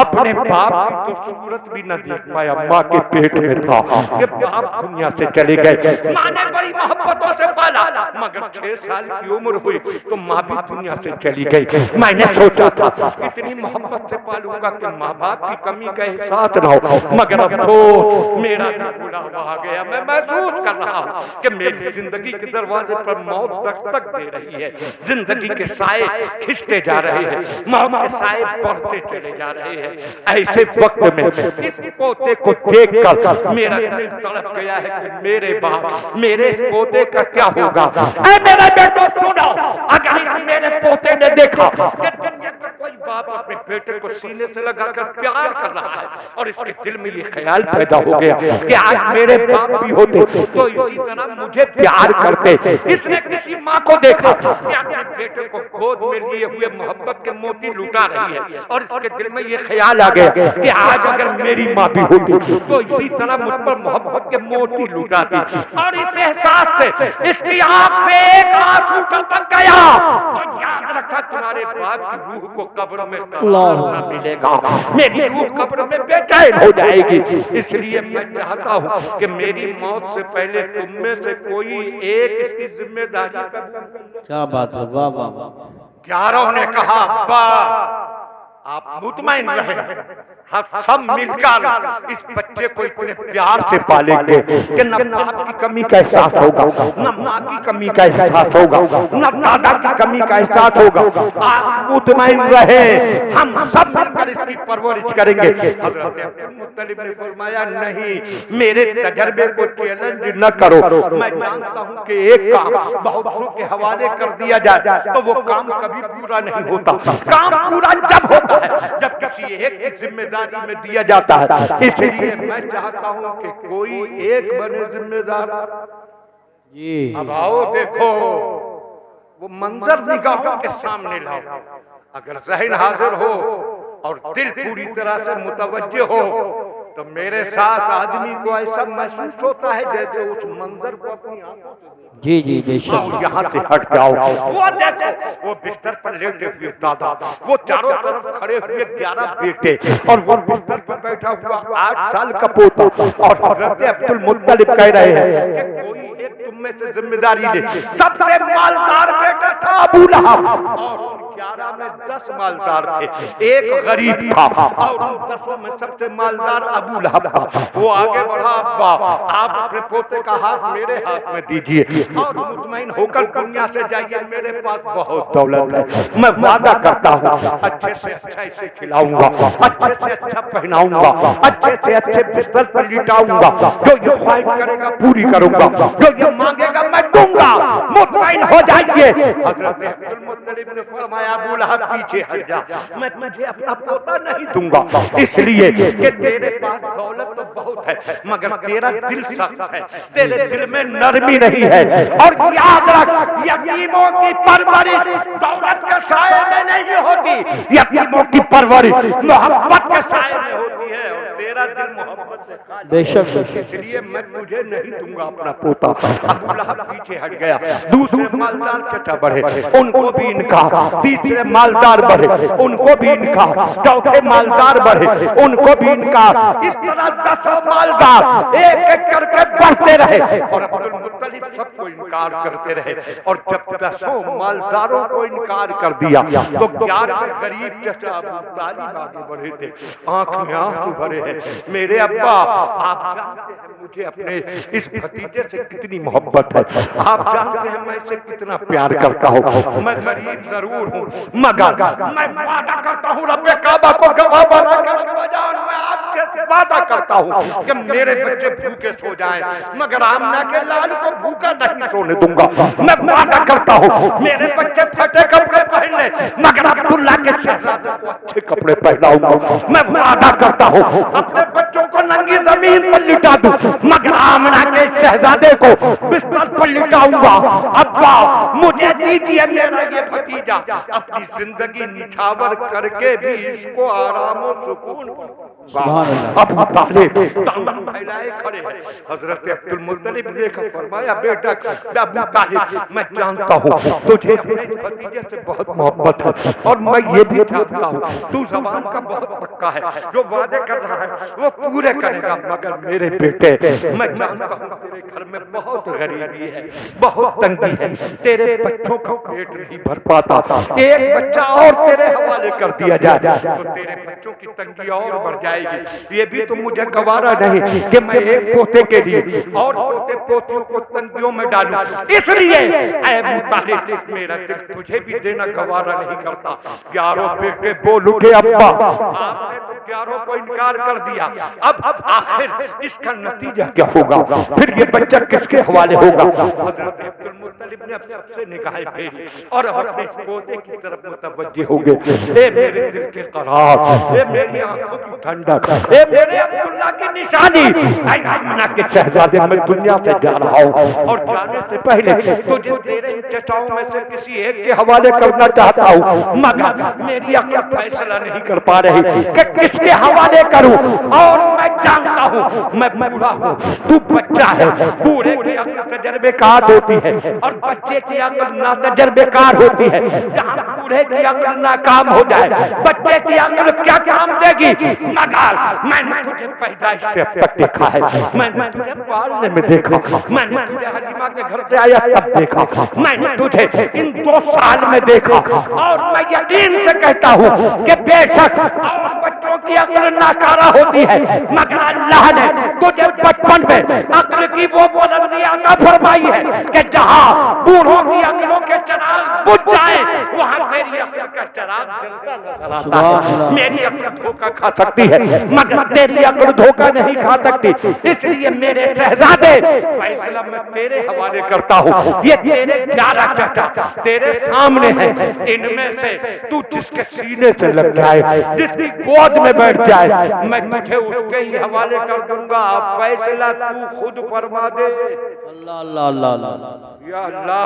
अपने बाप की तो सूरत भी न देख पाया, माँ के पेट में था कि बाप दुनिया से चले गए। माँ ने बड़ी मोहब्बतों से पाला, मगर 6 साल की उम्र हुई तो माँ भी दुनिया से चली गई। मैंने सोचा था इतनी मोहब्बत से पालूंगा कि माँ बाप की कमी का एहसास न हो, मगर अफसोस मेरा भी बुढ़ापा आ गया। मैं महसूस कर रहा हूँ कि मेरी जिंदगी के दरवाजे पर मौत दस्तक दे रही है, जिंदगी के साए खिंचते जा रहे हैं, मौत के साए बढ़ते चले जा रहे हैं। ऐसे वक्त में इस पोते को देखकर मेरा दिल तड़प गया है कि मेरे बाप, मेरे पोते का क्या होगा? ऐ मेरे बेटो सुनो, अगर इस मेरे पोते ने देखा कि दुनिया का कोई बाप अपने बेटे को सीने से लगाकर प्यार कर रहा है और इसके दिल में ये ख्याल पैदा हो गया कि आज मेरे बाप भी होते तो इसी तरह मुझे प्यार करते। इसने किसी माँ को देखा कि अपने बेटे को गोद में लिए हुए मोहब्बत के मोती लुटा रही है और इसके दिल में ये ख्याल आ गया कि आज अगर मेरी माँ भी होती तो इसी तरह मुझ पर मोहब्बत के मोती लुटाती। और इस एहसास से इसकी आंख से एक आंसू टपक गया और याद रखा तुम्हारे बाप की रूह को कब्र में न मिलेगा, मेरी रूह कब्र में बेचैन हो जाएगी। इसलिए मैं चाहता हूँ कि मेरी मौत से पहले तुम में से कोई एक इसकी जिम्मेदारी का। क्या बात है, वाह वाह वाह। 11 ने कहा अब्बा आप मुतमईन रहे, हम सब मिलकर इस बच्चे को इतने प्यार से पालेंगे कि न बाप की कमी का एहसास होगा, न माँ की कमी का एहसास होगा, न दादा की कमी का एहसास होगा। आप मुतमईन रहे, हम सब मिलकर इसकी परवरिश करेंगे। हज़रत अब्दुल मुत्तलिब ने फरमाया नहीं, मेरे तजर्बे को चैलेंज न करो। मैं जानता हूँ कि एक काम बहुतों के हवाले कर दिया जाए तो वो काम कभी पूरा नहीं होता। काम पूरा जब होता है जब किसी एक की जिम्मेदारी में दिया जाता है। इसलिए मैं चाहता हूं कि कोई एक बने जिम्मेदार। जी अब आओ देखो वो मंजर निगाहों के सामने लाओ। अगर ज़हन हाजिर हो और दिल पूरी तरह से मुतवज्जे हो तो मेरे साथ आदमी को ऐसा महसूस होता है जैसे उस मंजर को अपनी आंखों से। जी जी बेशक। यहाँ से हट जाओ, वो देखो वो बिस्तर पर लेटे हुए दादा, वो चारों तरफ खड़े हुए 11 बेटे और वो बिस्तर पर बैठा हुआ 8 साल का पोता। और हज़रत अब्दुल मुत्तलिब कह रहे हैं कि कोई एक तुम में से जिम्मेदारी ले। सबसे मालदार बेटा था अबू लहब और 11 में 10 मालदार थे, एक गरीब था और उन 10 में सबसे मालदार अबू लहब था। वो आगे बढ़ा, अब्बा आप अपने पोते का हाथ मेरे हाथ में दीजिए और मुतमईन होकर दुनिया से जाइए, मेरे पास बहुत दौलत है। मैं वादा करता हूँ अच्छे से अच्छा इसे खिलाऊंगा, अच्छे से अच्छा पहनाऊंगा, अच्छे से अच्छे बिस्तर पर लिटाऊंगा, जो ये ख्वाहिश करेगा पूरी करूंगा, जो ये मांगेगा मैं दूंगा। मुतमईन हो जाइए। हज़रत अब्दुल मुत्तलिब ने फरमाया अबू लहब पीछे हट जा, मैं तुझे अपना पोता नहीं दूंगा, इसलिए कि तेरे पास दौलत तो बहुत है मगर तेरा दिल सख्त है, तेरे दिल में नरमी नहीं है। और याद रख यतीमों की परवरिश दौलत के साए में नहीं होती, यतीमों की परवरिश मोहब्बत के साए में होती है और तेरा दिल मोहब्बत से खाली। बेशक। इसलिए मैं तुझे नहीं दूंगा अपना पोता। अबू लहब पीछे हट गया। दूसरे मालदार चचा बढ़े, उनको भी इनकार। तीसरे मालदार बढ़े, उनको भी इनकार। चौथे मालदार बढ़े, उनको भी इनकार। इस तरह 10 मालदार एक एक करके बढ़ते रहे और अब्दुल मुत्तलिब सबको इनकार करते रहे। और जब 10 मालदारों को इनकार कर दिया तो 11 गरीब चचा अबू तालिब आगे बढ़े थे, आंख में आंसू भरे हैं। मेरे अब्बा आप जानते हैं मुझे अपने इस भतीजे से कितनी मोहब्बत है, आप जानते हैं मैं इसे कितना प्यार करता हूँ। मैं गरीब जरूर हूँ मगर मैं वादा करता हूँ रब्बे काबा को गवाह बनाकर मैं आपके वादा करता हूँ कि मेरे बच्चे भूखे सो जाएं मगर आमना के लाल को भूखा नहीं सोने दूंगा। मैं वादा करता हूँ मेरे बच्चे फटे कपड़े पहन ले मगर अब्दुल्ला के शहजादे को अच्छे कपड़े पहनाऊंगा। मैं वादा करता हूँ अपने बच्चों को नंगी जमीन पर लिटा दूं, मगर आमना के शहजादे को बिस्तर पर लिटाऊंगा। अब्बा मुझे दीजिए मेरा ये भतीजा अपनी जिंदगी निछावर करके भी इसको आराम और सुकून। अबू तालिब दामन फैलाए खड़े हैं। हजरत अब्दुल मुत्तलिब ने देखा, फरमाया बेटा अबू तालिब मैं जानता हूँ तुझे अपने भतीजे से बहुत मोहब्बत है और मैं ये भी जानता हूँ तू जबान का बहुत पक्का है, जो वादे कर रहा है वो पूरे करेगा। मगर मेरे बेटे मैं जानता हूँ तेरे घर में बहुत गरीबी है, बहुत तंगी है, तेरे बच्चों का पेट नहीं भर पाता, एक बच्चा और तेरे हवाले कर दिया जाए तो तेरे बच्चों की तंगी और बढ़ जाएगी। ये भी तो मुझे गवारा नहीं कि मैं एक पोते के लिए और पोते पोतियों को तंगियों में डालूं, इसलिए ऐ अबू तालिब मेरा दिल तुझे भी देना गवारा नहीं करता। 11 बेटे बोल उठे अब्बा, आपने तो 11 को इनकार कर दिया, अब आखिर इसका नतीजा क्या होगा, फिर ये बच्चा किसके हवाले होगा। हजरत अब्दुल मुत्तलिब ने सबसे निगाहें फेरी और अपने पोते की तरफ मुतवज्जे हो गए। ए मेरे दिल के करार, ए मेरी आंखों की ठंडक, ए मेरे अब्दुल्ला की निशानी, ऐ आमना के शहजादे मैं दुनिया से जा रहा हूँ और जाने से पहले तुझे तेरे इन चचाओं में से किसी एक के हवाले करना चाहता हूँ, मगर मेरी अक्ल फैसला नहीं कर पा रही कि किसके हवाले करूँ। और मैं जानता हूँ मैं बूढ़ा हूँ, तू बच्चा है, बूढ़े की अक्ल तजर्बेकार होती है और बच्चे की अक्ल नातजर्बेकार होती है। जहाँ बूढ़े की अक्ल नाकाम हो जाए, बच्चे की अक्ल क्या काम देगी। मगर मैंने तुझे पैदाइश से अब तक देखा है, मैंने तुझे पालने में देखा, मैंने तुझे हलीमा के घर से आया तब देखा, मैंने तुझे इन 2 साल में देखा और मैं यकीन से कहता हूँ कि बेशक और बच्चों की अक्ल नाकारा होती है, मगर अल्लाह ने तुझे बचपन में अक्ल की वो बुलंदी अता फरमाई है कि जहाँ बूढ़ों की अक्लों के चिराग बुझ जाए वहाँ तेरी अक्ल का चिराग जलता नजर आता है। मेरी अक्ल धोखा खा सकती है मगर तेरी अक्ल धोखा नहीं खा सकती, इसलिए मेरे शहजादे फैसला मैं तेरे हवाले करता हूँ। ये तेरे 11 चाचा तेरे सामने हैं, इनमें से तू जिसके सीने से लग जाए, जिसकी गोद में बैठ जाए, मैं तुझे उसके ही हवाले कर दूंगा। फैसला तू खुद फरमा दे। अल्लाह अल्लाह अल्लाह अल्लाह या अल्लाह,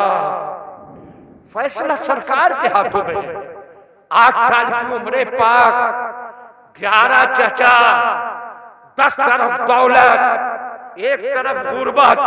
फैसला सरकार के हाथों में है। 8 साल की उम्र पाक, 11 चचा, 10 तरफ दौलत, एक तरफ गुर्बत,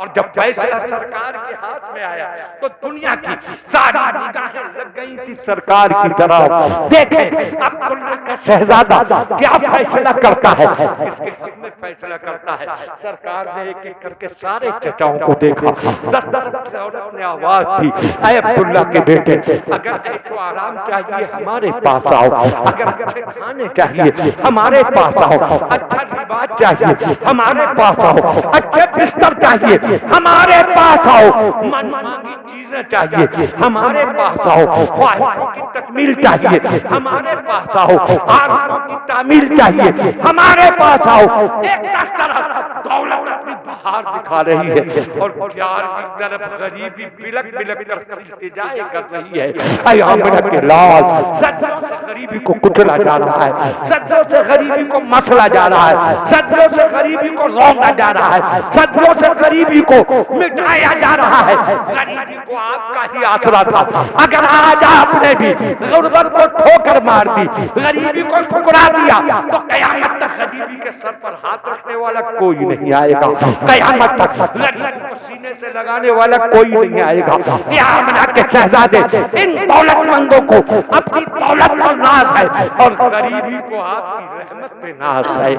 और जब फैसला सरकार के हाथ में आया तो दुनिया की सारी निगाहें लग गई थी सरकार की तरफ। देखें अब्दुल्ला का शहजादा क्या फैसला करता है, किसके हक में फैसला करता है। सरकार ने एक एक करके सारे चचाओं को देखा, 10 तरफ दौलत ने आवाज थी, ऐ अब्दुल्ला के बेटे अगर ऐशो आराम चाहिए हमारे पास आओ, अगर अच्छे खाने चाहिए हमारे पास आओ, अच्छा लिबास चाहिए हमारे पास आओ, अच्छे बिस्तर चाहिए हमारे पास आओ, मन मांगी चीजें चाहिए हमारे पास आओ, ख्वाहिशों की तकमील चाहिए हमारे पास आओ, आरज़ुओं की तामील चाहिए हमारे पास आओ। एक तरफ दौलत अपनी बहार दिखा रही है और प्यार की तरफ गरीबी बिलक बिलक कर इल्तिजाएं कर रही है। ऐ आमना के लाल, सदियों से गरीबी को कुचला जा रहा है, सदियों से गरीबी को मसला जा रहा है, सदियों से गरीबी को रौंदा जा रहा है, सदियों से गरीबी को मिटाया जा रहा है। गरीबी को आपका ही आसरा था, अगर आज आपने भी गुर्बत को ठोकर मार दी, गरीबी को ठुकरा दिया तो कयामत तक गरीबी के सर पर हाथ रखने वाला कोई नहीं आएगा, कयामत तक गरीबी को सीने से लगाने वाला कोई नहीं आएगा। या आमना के शहजादे इन दौलतमंदों को अपनी दौलत पर नाज है और गरीबी को आपकी रहमत पे नाज है।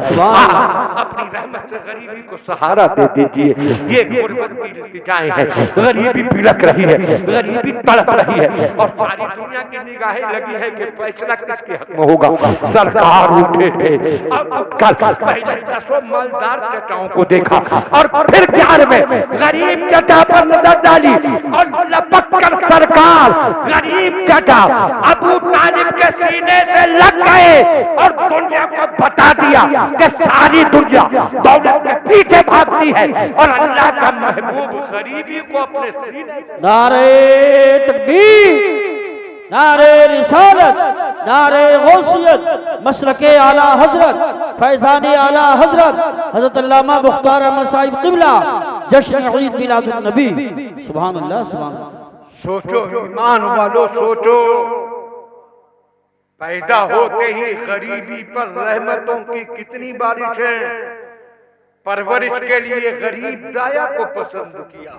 अपनी रहमत से गरीबी को सहारा दे दीजिए। ये गुर्बत की इल्तिजाएं हैं, गरीबी बिलक रही है, गरीबी तड़प रही है और सारी दुनिया की निगाहें लगी है कि फैसला किसके हक में होगा। सरकार उठे थे, कल पहले 10 मालदार चचाओं को देखा और फिर 11 में गरीब चचा पर नजर डाली और लपक कर सरकार गरीब चचा अबू तालिब के सीने से लग गए और दुनिया को बता दिया कि सारी दुनिया दौलत के पीछे भागती है और अल्लाह का महबूब गरीबी को अपने सीने। नारे तकबीर, नारे रिसालत, नारे गौसियत, मसलके आला हजरत, फैजान आला हजरत, हजरत अल्लामा मुख्तार अहमद साहिब क़िबला, जश्न ईद मिलादुन नबी। सुभान अल्लाह, सुभान अल्लाह। सोचो ईमान वालों, सोचो, पैदा होते ही गरीबी पर रहमतों की कितनी बारिश है। परवरिश के लिए गरीब दाया को पसंद किया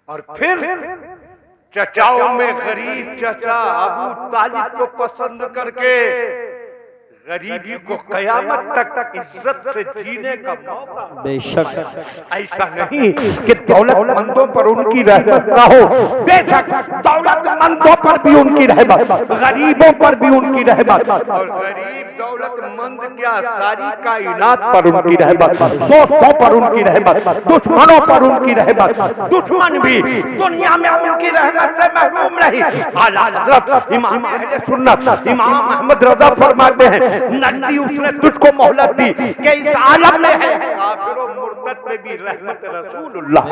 और फिर चचाओं में गरीब चचा अबू तालिब को पसंद करके गरीबी को कयामत तक इज्जत से जीने का मौका। बेशक ऐसा नहीं कि दौलतमंदों पर उनकी रहमत ना हो, बेशक दौलतमंदों पर भी उनकी रहमत, गरीबों पर भी उनकी रहमत, और गरीब दौलतमंद क्या सारी कायनात पर उनकी रहमत, दोस्तों पर उनकी रहमत, दुश्मनों पर उनकी रहमत, दुश्मन भी दुनिया में उनकी रहमत से महरूम नहीं। आला हज़रत इमाम अहले सुन्नत इमाम अहमद रज़ा फरमाते हैं, नदी उसने तुझको मोहलत दी कि इस आलम में है काफिरों मुर्तद में भी रहमत रसूलुल्लाह।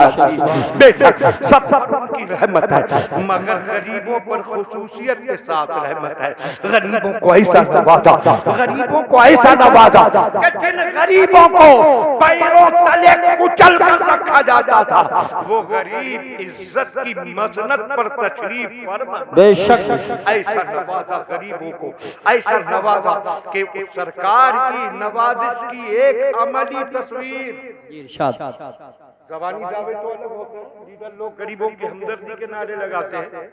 बेशक सब पर उनकी रहमत है, मगर गरीबों पर खुसूसियत के साथ रहमत है। गरीबों को ऐसा नवाजा, गरीबों को ऐसा नवाजा कि जिन गरीबों को पैरों तले कुचल कर रखा जाता था, वो गरीब इज्जत की मसनद पर तशरीफ फरमा। बेशक ऐसा नवाजा गरीबों को, ऐसा नवाजा कि सरकार की नवाजिश की एक अमली तस्वीर। इरशाद। ज़बानी दावे तो अलग होते हैं, लीडर लोग गरीबों की हमदर्दी के नारे लगाते हैं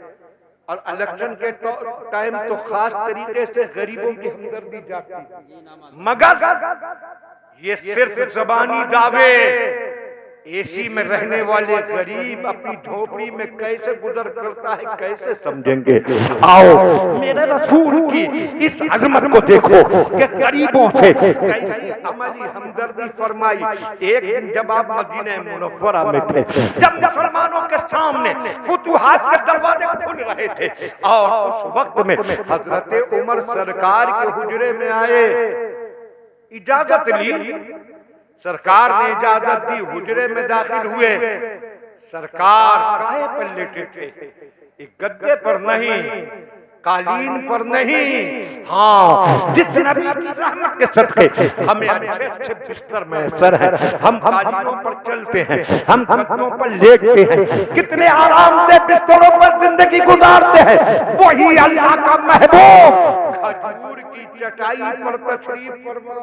और इलेक्शन के टाइम तो खास तरीके से गरीबों की हमदर्दी जाती है, मगर ये सिर्फ ज़बानी दावे। एसी में रहने वाले गरीब अपनी झोपड़ी में कैसे गुजर करता है, कैसे समझेंगे। आओ मेरे रसूल की इस अजमत को देखो कि गरीबों से कैसी अमली हमदर्दी फरमाई। एक दिन जब आप मदीना मुनव्वरा में थे, जब मुसलमानों के सामने फुतूहात के दरवाजे खुल रहे थे, और उस वक्त में हजरत उमर सरकार के हुजरे में आए, इजाजत ली, सरकार ने इजाजत दी, हुजरे में दाखिल हुए। सरकार काहे पर लेटे थे? एक गद्दे पर नहीं, कालीन पर नहीं, हाँ जिस नबी की रहमत के सदके हमें अच्छे अच्छे बिस्तर मैसर है, हम कालीनों पर चलते हैं, हम गद्दों पर लेटते हैं, कितने आराम से बिस्तरों पर जिंदगी गुजारते हैं। वही अल्लाह का महबूब खजूर की चटाई पर तशरीफ फरमा।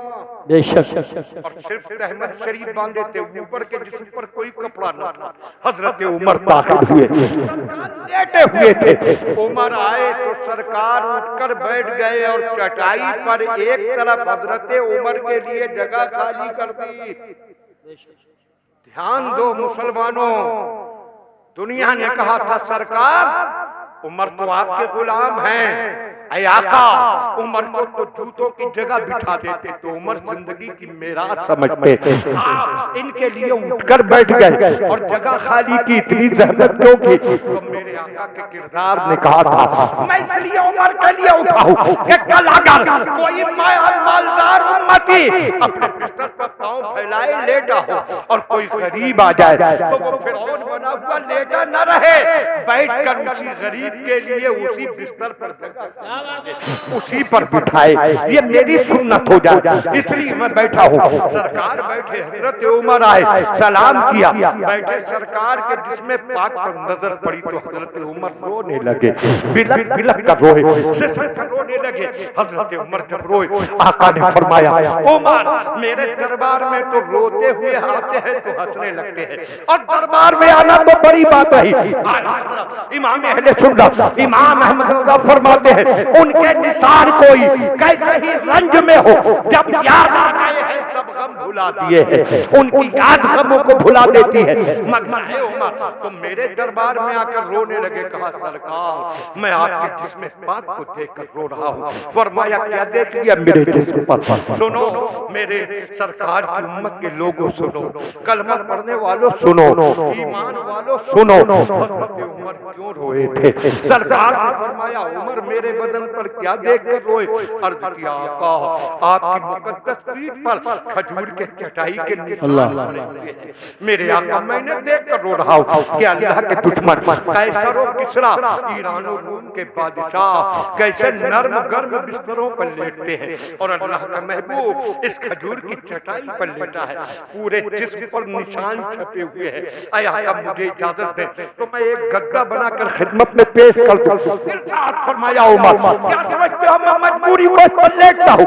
बेशक और सिर्फ तहमद शरीफ बांधे थे, ऊपर के जिस्म पर कोई कपड़ा न था। हजरत उमर दाखिल हुए, लेटे हुए थे। उमर आए तो सरकार उठकर बैठ गए और चटाई पर एक तरफ हजरत उमर के लिए जगह खाली कर दी। ध्यान दो मुसलमानों, दुनिया ने कहा था सरकार उमर तो आपके गुलाम हैं, ऐ आका उमर को तो जूतों की जगह बिठा देते, तो उमर जिंदगी की मेराज समझते। आप इनके लिए उठकर बैठ गए और जगह खाली की, इतनी जहमत क्यों की? तो मेरे आका के किरदार ने कहा था, मैं इसलिए उमर के लिए उठा हूं कि कल अगर कोई मालदार उम्मती अपने बिस्तर पर पांव फैलाए लेटा हो और कोई गरीब आ जाए तो वो फिरौन बना हुआ लेटा न रहे, बैठकर उसी गरीब के लिए उसी बिस्तर पर उसी पर बिठाए। ये मेरी सुन्नत हो जाए, इसलिए मैं बैठा हूँ। सरकार बैठे, हजरत उमर आए, सलाम किया, बैठे। सरकार के जिस्म पाक पर नजर पड़ी तो हजरत उमर रोने लगे, बिलक बिलक कर रोए, सिसक कर रोने लगे। हजरत उमर जब रोए, आका ने फरमाया, उमर मेरे दरबार में तो रोते हुए आते हैं तो हंसने लगते हैं, और दरबार में आना तो बड़ी बात है। इमाम अहले सुन्नत इमाम अहमद रज़ा फरमाते हैं, उनके निशान कोई कैसे ही रंज में हो, जब याद आ गए हैं सब गम भुला दिए हैं, उनकी याद गमों को भुला देती है। मगर उमर तो मेरे दरबार में आकर रोने लगे। कहा सरकार मैं आपके जिस्म पाक को देखकर रो रहा हूँ। फरमाया क्या देख लिया मेरे जिस्म पर? सुनो मेरे सरकार की उम्मत के लोगों, सुनो कलमा पढ़ने वालों, सुनो ईमान वालों, सुनो हज़रत उमर क्यों रोए थे? सरकार ने फरमाया उमर मेरे बदन पर क्या देख कर रोए? अर्ज किया आका आपकी मुकद्दस पीठ पर खजूर खजूर के चटाई के निशान बने हुए हैं। मेरे आका मैंने देख कर रो रहा हूँ कि अल्लाह के दुश्मन कैसर और किसरा ईरान और रूम के बादशाह कैसे नर्म गर्म बिस्तरों पर लेटते हैं और अल्लाह का महबूब इस खजूर की चटाई पर लेटा है, पूरे जिस्म पर निशान छपे हुए हैं। आया अब मुझे इजाजत दे तो मैं एक गद्दा बनाकर खिदमत में पेश कर दूं। इरशाद फरमाया उमर, क्या समझते हो मैं मजबूरी को पर लेटता हूं?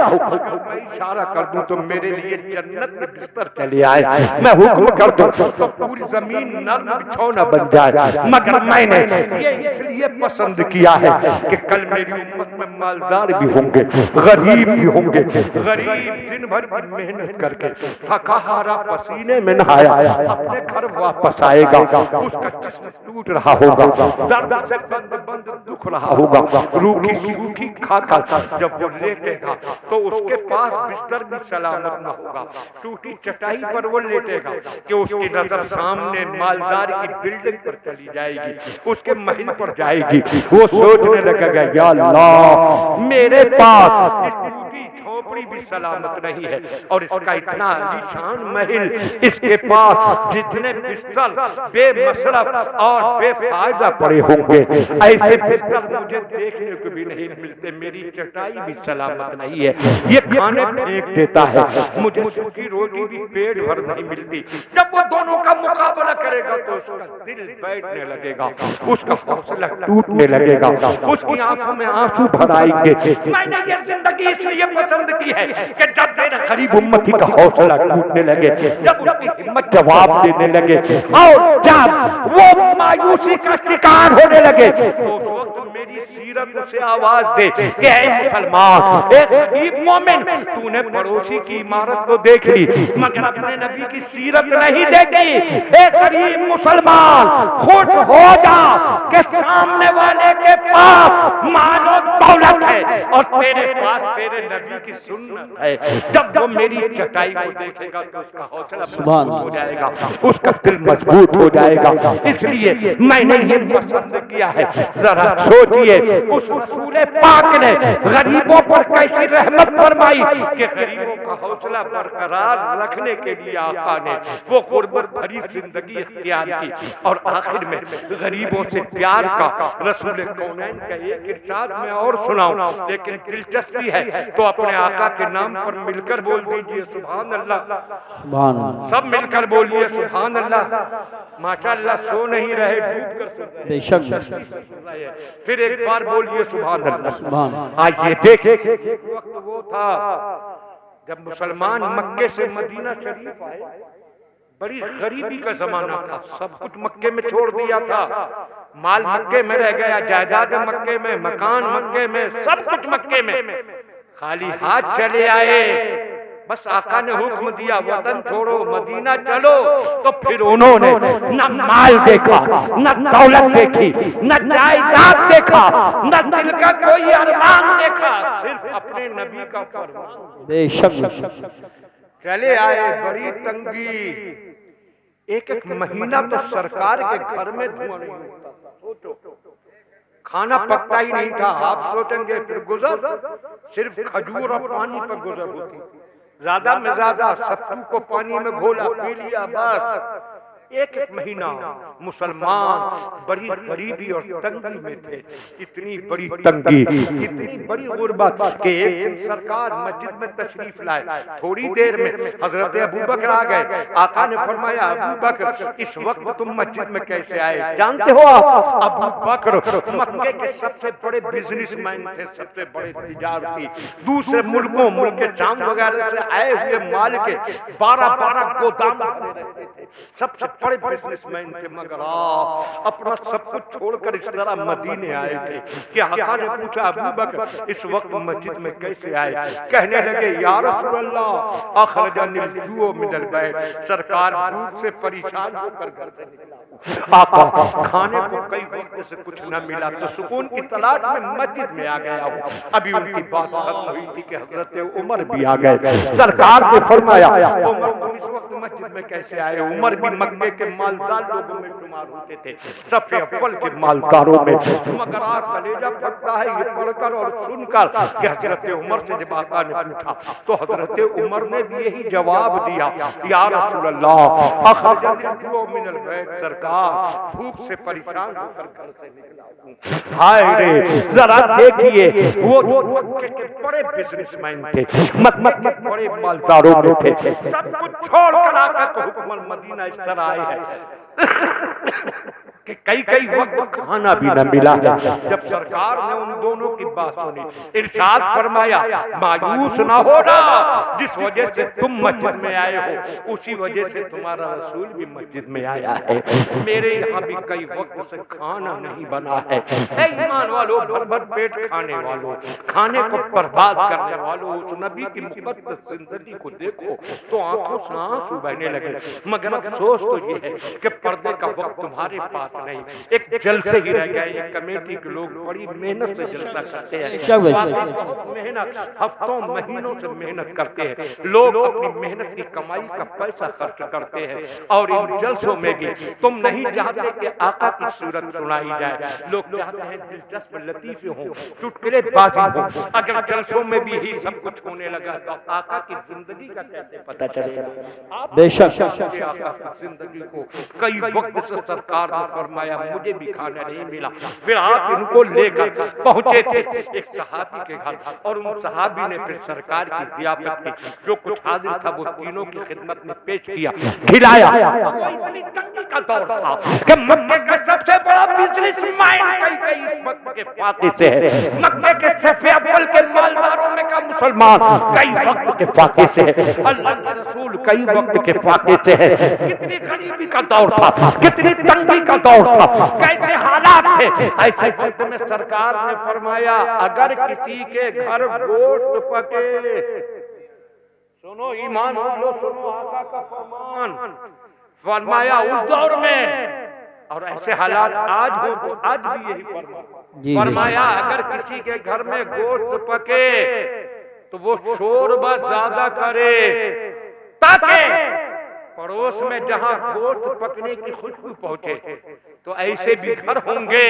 मैं इशारा कर दूं तो मेरे लिए जन्नत के बिस्तर चले आए, मैं हुक्म कर दूं तो पूरी जमीन नर्म बिछौना बन जाए। मगर मैंने ये इसलिए पसंद किया है कि कल मेरी उम्मत में मालदार भी होंगे, गरीब भी होंगे। गरीब दिन भर की मेहनत करके थका हारा पसीने में नहाया अपने घर वापस आएगा, उसका जिस्म टूट रहा होगा, दर्द से बंद बंद दुख रहा होगा, रूखी सूखी खाकर जब वो लेटेगा तो उसके पास बिस्तर भी सलामत न होगा। टूटी चटाई पर वो लेटेगा कि उसकी नजर सामने मालदार की बिल्डिंग पर चली जाएगी, उसके महल पर जाएगी। वो सोचने लगेगा या अल्लाह मेरे पास इस टूटी झोपड़ी भी सलामत नहीं है और इसका इतना आलीशान महल, इसके पास जितने बिस्तर बेमसरफ और बेफायदा पड़े होंगे ऐसे बिस्तर मुझे देखने को भी नहीं मिलते। मेरी चटाई भी सलामत नहीं है, ये खाने फेंक देता है, मुझे सूखी रोटी भी पेट भर नहीं मिलती। जब वो दोनों का मुकाबला करेगा तो उसका दिल बैठने लगेगा, उसका हौसला टूटने लगेगा, उसकी आंखों में आंसू भर आएंगे। मैंने ये जिंदगी इसलिए पसंद की है कि जब मेरे गरीब उम्मती का हौसला टूटने लगे, जब उसकी हिम्मत जवाब देने लगे और जब वो मायूसी का शिकार होने लगे तो उस वक्त मेरी सीरत उसे आवाज दे कि ऐ मुसलमान, एक गरीब मोमिन, तूने पड़ोसी की इमारत तो देख ली मगर अपने नबी की सीरत नहीं देखी। एक गरीब मुसलमान खुश हो जा कि सामने वाले के पास मानो दौलत है और तेरे पास तेरे नबी की सुन्नत है। जब वो मेरी चटाई को देखेगा तो उसका हौसला मजबूत हो जाएगा, उसका दिल मजबूत हो जाएगा। इसलिए मैंने ये पसंद किया है। जरा सोचिए उस रसूल पाक ने गरीबों पर कैसी रहमत फरमाई कि गरीबों का हौसला बरकरार रखने के लिए आका ने वो गुर्बत भरी जिंदगी इख्तियार की और आखिर में गरीबों से प्यार का रसूल कौनैन का एक इरशाद मैं और सुनाऊं, लेकिन दिलचस्पी है तो अपने आका के नाम पर मिलकर बोल दीजिए सुभान अल्लाह। सुभान अल्लाह, सब मिलकर बोलिए सुभान अल्लाह। माशाअल्लाह सो नहीं रहे, डूब कर बेशक। फिर एक बार बोलिए सुभान अल्लाह। सुभान। आइए देखें, एक वक्त वो था जब मुसलमान मक्के से मदीना शरीफ आए, बड़ी गरीबी का जमाना था, सब कुछ मक्के में छोड़ दिया था, माल मक्के में रह गया, जायदाद मक्के में, मकान मक्के में, सब कुछ मक्के में, खाली हाथ चले आए। बस आका ने हुक्म दिया वतन छोड़ो मदीना चलो, तो फिर उन्होंने न माल देखा, न दौलत देखी, न जायदाद देखा, न दिल का कोई अरमान देखा, सिर्फ अपने नबी का फरमान। बेशक चले आए, बड़ी तंगी, एक एक महीना तो सरकार के घर में धुआं नहीं होता था। सोचो, खाना पकता ही नहीं था। आप सोचेंगे फिर गुजर सिर्फ खजूर और पानी पर गुजर होती, ज्यादा में ज्यादा सत्तू को पानी में घोला पी लिया बस। एक एक महीना मुसलमान बड़ी गरीबी और तंगी में थे, इतनी बड़ी तंगी, इतनी बड़ी गुर्बत कि एक दिन सरकार मस्जिद में तशरीफ लाए। थोड़ी देर में हजरत अबू बकर आ गए। आका ने फरमाया अबू बकर इस वक्त तुम मस्जिद में कैसे आए? जानते हो आप अबू बकर मक्के के सबसे बड़े बिजनेसमैन थे, सबसे बड़े तिजारती, दूसरे मुल्कों मुल्क शाम वगैरह से आए हुए माल के 12-12 गोदाम रहते थे, सबसे बड़े बिजनेसमैन थे। मगर आप अपना सब कुछ छोड़कर इस तरह मदीने आए थे कि आका ने पूछा अबू बकर इस वक्त मस्जिद में कैसे आए? कहने लगे या रसूल अल्लाह अखरजनिल जुओ मिनल बैत, सरकार भूख से परेशान होकर घर से निकला, आका खाने को कई वक्त से कुछ न मिला तो सुकून की तलाश में मस्जिद में आ गया हूँ। अभी उनकी बात खत्म हुई थी कि हजरत उमर भी आ गए। सरकार ने फरमाया उमर तुम इस वक्त मस्जिद में कैसे आए? उमर भी मक्के के मालदार लोगों में शुमार होते थे, सफ़े अव्वल के मालदारों में। मगर आज कलेजा फटता है ये पढ़कर और सुनकर कि हजरत उमर से जब आका ने पूछा तो हजरत उमर ने भी यही जवाब दिया, या रसूल अल्लाह अखरजनी मिनल बैत, सरकार भूख से परेशान होकर घर से निकला हूं। हाय रे, जरा देखिए वो मक्के के बड़े बिजनेसमैन थे, मक्के के बड़े मालदारों में थे, सब कुछ छोड़कर आकर हुक्म मदीना इस तरह आए हैं कि कई वक्त खाना भी न मिला है। जब सरकार ने उन दोनों की बात सुनी, इरशाद फरमाया, मायूस ना होना, जिस वजह से तुम मस्जिद में आए हो उसी वजह से तुम्हारा रसूल भी मस्जिद में आया है। मेरे यहाँ भी कई वक्त से खाना नहीं बना है। ईमान वालों, भर भर पेट खाने वालों, खाने को बर्बाद करने वालों, उस नबी की मुकद्दस जिंदगी को देखो तो आंखों से आंसू बहने लगे। मगर अफसोस तो ये है कि पर्दे का वक्त तुम्हारे पास नहीं, एक जलसे ही रह गए। ये कमेटी के लोग बड़ी मेहनत से जलसा करते हैं, बहुत मेहनत, हफ्तों महीनों से मेहनत करते हैं। लोग अपनी मेहनत की कमाई का पैसा खर्च करते हैं और इन जलसों में भी तुम नहीं चाहते कि आका की सूरत सुनाई जाए। लोग चाहते हैं दिलचस्प लतीफे हों, चुटकुलेबाजी हो। अगर जलसों में भी यही सब कुछ होने लगा तो आका की जिंदगी का कैसे पता चलेगा? बेशक आका की जिंदगी को कई वक्त से सरकार ने फरमाया मुझे भी खाना नहीं मिला। फिर आप इनको लेकर पहुंचे थे एक सहाबी के घर और उन सहाबी ने फिर सरकार की जियाफत की। जो कुछ हाजिर था वो तीनों की खिदमत में पेश किया, खिलाया। इतनी तंगी का दौर था कि मक्के का सबसे बड़ा बिजनेसमैन कई वक्त के फाके से है, मक्के के सफ़े अव्वल के मालदारों में का मुसलमान कई वक्त के फाके से है, अल्लाह के रसूल कई वक्त के फाके से है। कितनी गरीबी का दौर था, कितनी तंगी का दौर था, कैसे हालात थे। ऐसे वक्त में सरकार ने फरमाया अगर किसी के घर गोश्त पके, सुनो ईमान वालों, सुनो आका का फरमान, फरमाया उस दौर में और ऐसे हालात आज हो तो आज भी यही फरमाया अगर किसी के घर में गोश्त पके तो वो शोरबा ज्यादा करे ताकि पड़ोस में जहां गोश्त पकने की खुशबू पहुंचे। तो ऐसे भी घर होंगे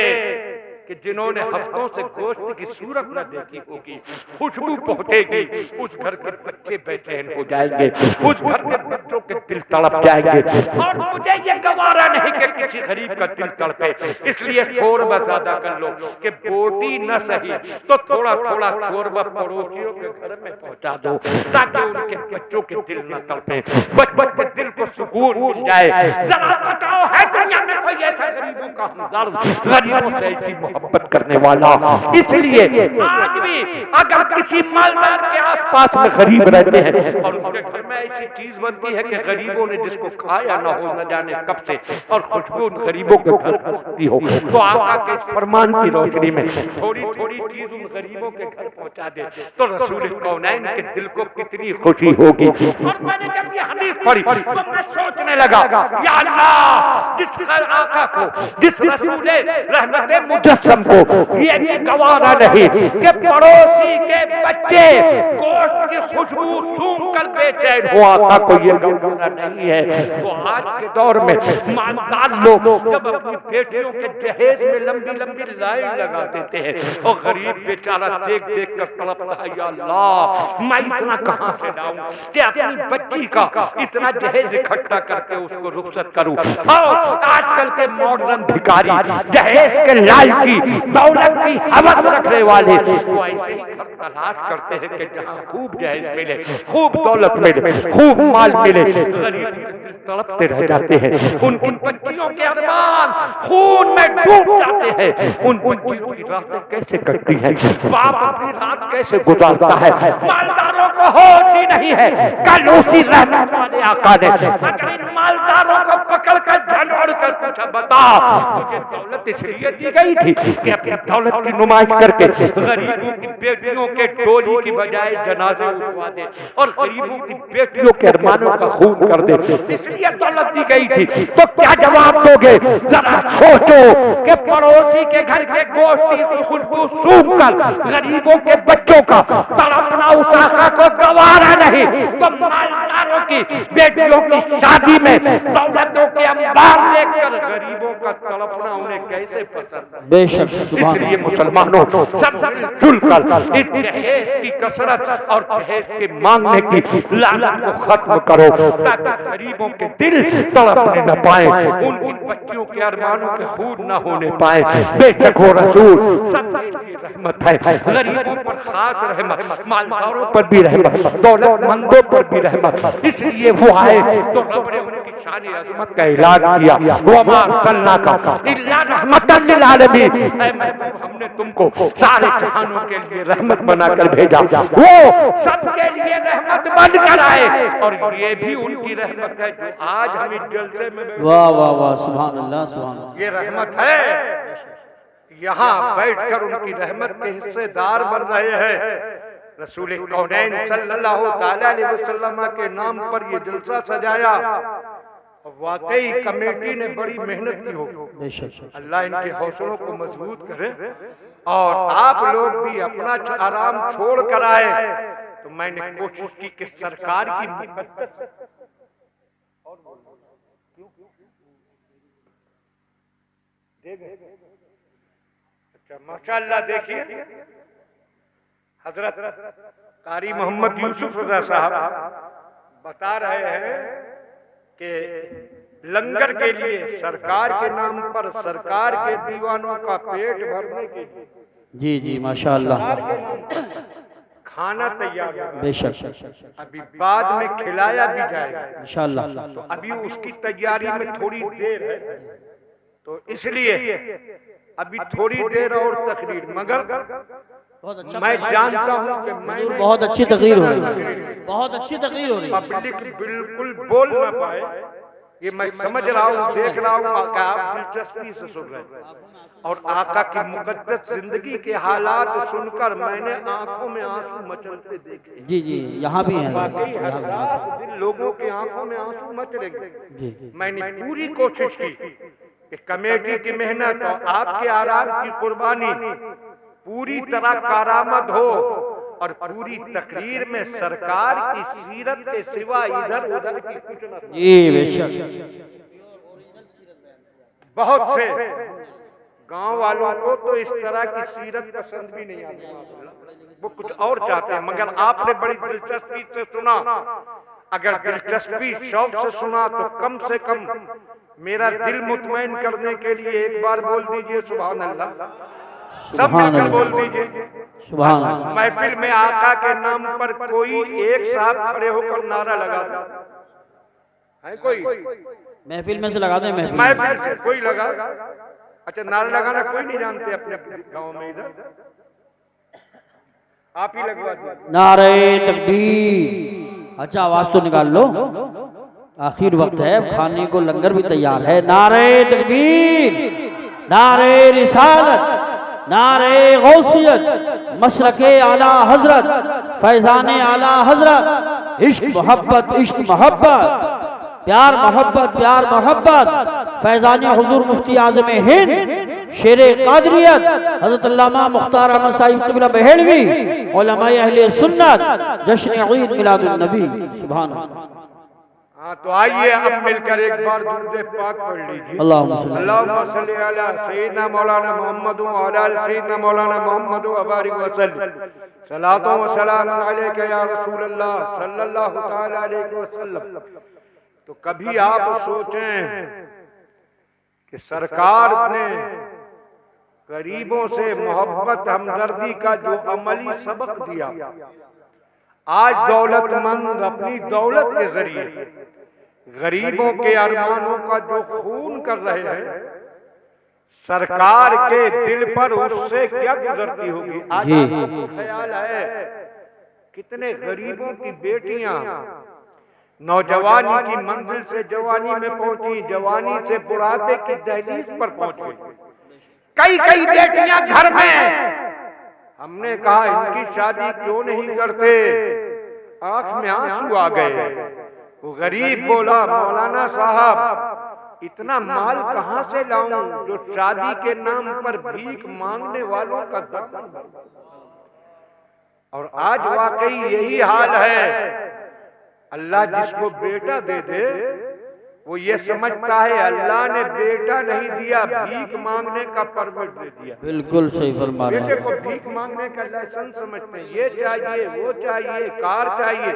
कि जिन्होंने हफ्तों से गोश्त की सूरत न देखी होगी, खुशबू पहुंचेगी, उस घर के बच्चे बेचैन हो जाएंगे, उस घर के बच्चों के दिल तड़प जाएंगे। और मुझे ये गवारा नहीं कि किसी गरीब का दिल तड़पे, इसलिए शोरबा ज्यादा कर लो कि बोटी न सही तो थोड़ा थोड़ा शोरबा पड़ोसियों के घर में पहुंचा दो ताकि उनके बच्चों के दिल न तड़पे, बच्चों के दिल को सुकून मिल जाए। जरा बताओ है दुनिया में कोई ऐसा गरीबों का हमदर्द, गरीबों से ऐसी मोहब्बत करने वाला? इसलिए आज भी अगर किसी मालदार के आसपास में गरीब रहते हैं और उसके घर में ऐसी चीज बनती है कि गरीबों ने जिसको खाया ना हो न जाने कब से और खुशबू उन गरीबों के घर पहुंचती हो, तो आका के इस फरमान की रोशनी में थोड़ी थोड़ी चीज उन गरीबों के घर पहुंचा दे तो रसूल कौनैन के दिल को कितनी खुशी होगी। और मैंने जब ये हदीस पढ़ी तो मैं सोचने लगा, या अल्लाह, जिस आका को, जिस रसूल रहमत मुजस्सम को ये भी गवारा नहीं कि पड़ोसी के बच्चे गोश्त की खुशबू सूंघ कर बेचैन हो, आका को ये गवारा नहीं है। तो आज के दौर में मालदार लोग जब अपनी बेटियों के जहेज में लंबी लंबी लाइन लगा देते हैं और गरीब बेचारा देख देख कर तड़पता है, या अल्लाह मैं इतना कहां से लाऊं कि अपनी बच्ची का इतना जहेज इकट्ठा करके उसको रुखसत करूं। और आजकल के मॉडर्न भिखारी जहेज के लालची दौलत की हवस रखने वाले वो ऐसे ही घर तलाश करते हैं कि जहां खूब जहेज मिले, खूब दौलत मिले, खूब माल मिले, गरीब तड़पते रह जाते हैं। उनकी बच्चियों के अरमान खून में डूब जाते हैं। उन बच्चियों की रातें कैसे कटती हैं, बाप अपनी रात कैसे गुजारता है, मालदारों को होश ही नहीं है। कल उसी रहमत वाले आका ने अगर इन मालदारों को पकड़ कर झंझोड़ कर पूछा, बता मुझे दौलत इसलिए दी गई थी कि अपनी दौलत की नुमाइश करके गरीबों की बेटियों के टोली की बजाय जनाजे उठवा दे और गरीबों की बेटियों के अरमानों का खून कर दे। इसलिए इसलिए दौलत दी गई थी। तो क्या जवाब दोगे? जरा सोचो कि पड़ोसी के घर के गोश्त की खुशबू सूंघकर गरीबों के बच्चों का तड़पना उस आका को गवारा नहीं, तो मालदारों की बेटियों की शादी में दौलतों के अंबार देखकर गरीबों का तड़पना उन्हें कैसे पसंद? बेशक। इसलिए मुसलमानों सब मिलजुल कर इस जहेज की कसरत और जहेज के मांगने की लालच को खत्म करो, ताकि गरीबों के दिल तड़पने न पाए, उनकी बच्चियों के अरमानों के खून न होने पाए। बेशक वो रसूल सबके लिए रहमत है, गरीबों पर खास रहमत, मालदारों पर भी रहमत, दौलतमंदों पर भी रहमत। इसलिए वो आए तो रब ने उनकी शान अज़मत का ऐलान किया, वमा अरसलनाका इल्ला रहमतन लिल आलमीन, ऐ महबूब हमने तुमको सारे जहानों के लिए रहमत बनाकर भेजा। वो सबके लिए रहमत बनकर आए, और ये भी उनकी रहमत है जो आज हम इस जलसे में। वाह वाह वाह, सुभान अल्लाह सुभान अल्लाह। ये रहमत है, यहाँ बैठकर उनकी रहमत के हिस्सेदार बन रहे हैं। रसूल कौनैन सल्लल्लाहु ताला अलैहि वसल्लम के नाम पर ये जलसा सजाया, वाकई कमेटी ने बड़ी मेहनत की हो। अल्लाह इनके हौसलों को मजबूत करे, और आप लोग भी अपना आराम छोड़ कर आए। तो मैंने कोशिश की कि सरकार की मुकद्दस अच्छा माशाअल्लाह, देखिए हजरत कारी मोहम्मद यूसुफ रजा साहब बता रहे हैं कि लंगर के लिए सरकार के नाम पर सरकार के दीवानों का पेट भरने के लिए, जी जी माशाअल्लाह, खाना तैयार है। बेशक। अभी बाद में खिलाया भी जाएगा इंशाअल्लाह। तो अभी उसकी तैयारी में थोड़ी देर है, तो इसलिए अभी थोड़ी देर और तकरीर, मगर बहुत अच्छा, मैं जानता हूँ कि मैं बहुत अच्छी तकरीर हो रही है, बहुत अच्छी तकरीर हो रही है। पब्लिक बिल्कुल बोल ना पाए, ये मैं समझ रहा हूँ, देख रहा हूँ कि आप दिलचस्पी से सुन रहे हैं, और आका की मुकद्दस जिंदगी के हालात सुनकर मैंने आंखों में आंसू मचलते देखे। जी जी, यहाँ भी है, वाकई हज़ार दिल लोगों के आंखों में आंसू मचलेंगे। मैंने पूरी कोशिश की कि कमेटी की मेहनत और आपके आराम की कुर्बानी पूरी तरह कारामद हो, और पूरी तकरीर में सरकार की सीरत के सिवा इधर उधर की कुछ न। जी बेशक। बहुत से गांव वालों को तो इस तरह की सीरत पसंद भी नहीं आती, वो कुछ और चाहते हैं, मगर आपने बड़ी दिलचस्पी से सुना। अगर दिलचस्पी शौक से सुना तो कम से कम मेरा दिल मुतमईन करने के लिए एक बार बोल दीजिए सुभान अल्लाह, सब मिलकर बोल दीजिए सुभान अल्लाह। महफिल में आका के नाम पर कोई एक साहब खड़े होकर नारा लगा है, कोई महफिल में से लगा दें, महफिल से कोई लगा। अच्छा, नारा लगाना कोई नहीं जानते अपने गांव में, इधर आप ही लगवा दीजिए। नारे तकबीर। अच्छा, आवाज तो निकाल लो, आखिर वक्त है, खाने को लंगर भी तैयार है। नारे तकबीर, नारे रिसालत, नारे गौसियत, मशरके आला हजरत, फैजाने आला हजरत, इश्क मोहब्बत, इश्क मोहब्बत, प्यार मोहब्बत, प्यार मोहब्बत, फैजाने हुजूर मुफ्ती आज़म हिंद, शेरे कादरियत हज़रत अल्लामा मुख्तार अहमद साहिब क़िबला बहेलवी, उलमाए अहले सुन्नत, जश्न ईद मिलादुन नबी। सुभान अल्लाह। हाँ, तो आइए अब मिलकर एक बार दुरूद पाक पढ़ लीजिए। अल्लाहुम्मा सल्ली अला सय्यिदना मौलाना मुहम्मद व अला सय्यिदना मौलाना मुहम्मद व बारिक व सल्लिम। सलातो व सलाम अलैका या रसूल अल्लाह सल्लल्लाहु तआला अलैहि वसल्लम। तो कभी आप सोचें कि सरकार ने गरीबों से मोहब्बत हमदर्दी का जो अमली सबक दिया, आज दौलतमंद अपनी दौलत के जरिए गरीबों के अरमानों का जो खून कर रहे हैं, सरकार के दिल पर उससे क्या गुजरती होगी। आज आपको ख्याल है कितने गरीबों की बेटियां नौजवानी की मंजिल से जवानी में पहुंची, जवानी से बुढ़ापे की दहलीज पर पहुंच गई। कई कई बेटियां घर में, हमने कहा इनकी शादी क्यों नहीं करते, आंख में आंसू आ गए। वो गरीब बोला, मौलाना साहब इतना माल कहां से लाऊं जो शादी के नाम पर भीख मांगने वालों का दामन भर। और आज वाकई यही हाल है। अल्लाह जिसको बेटा दे दे वो ये समझता है अल्लाह ने बेटा नहीं दिया, भीख मांगने का परमिट दे दिया। बिल्कुल सही फरमा रहे हैं। बेटे को भीख मांगने का लाइसेंस समझते हैं, ये चाहिए, वो चाहिए, कार चाहिए।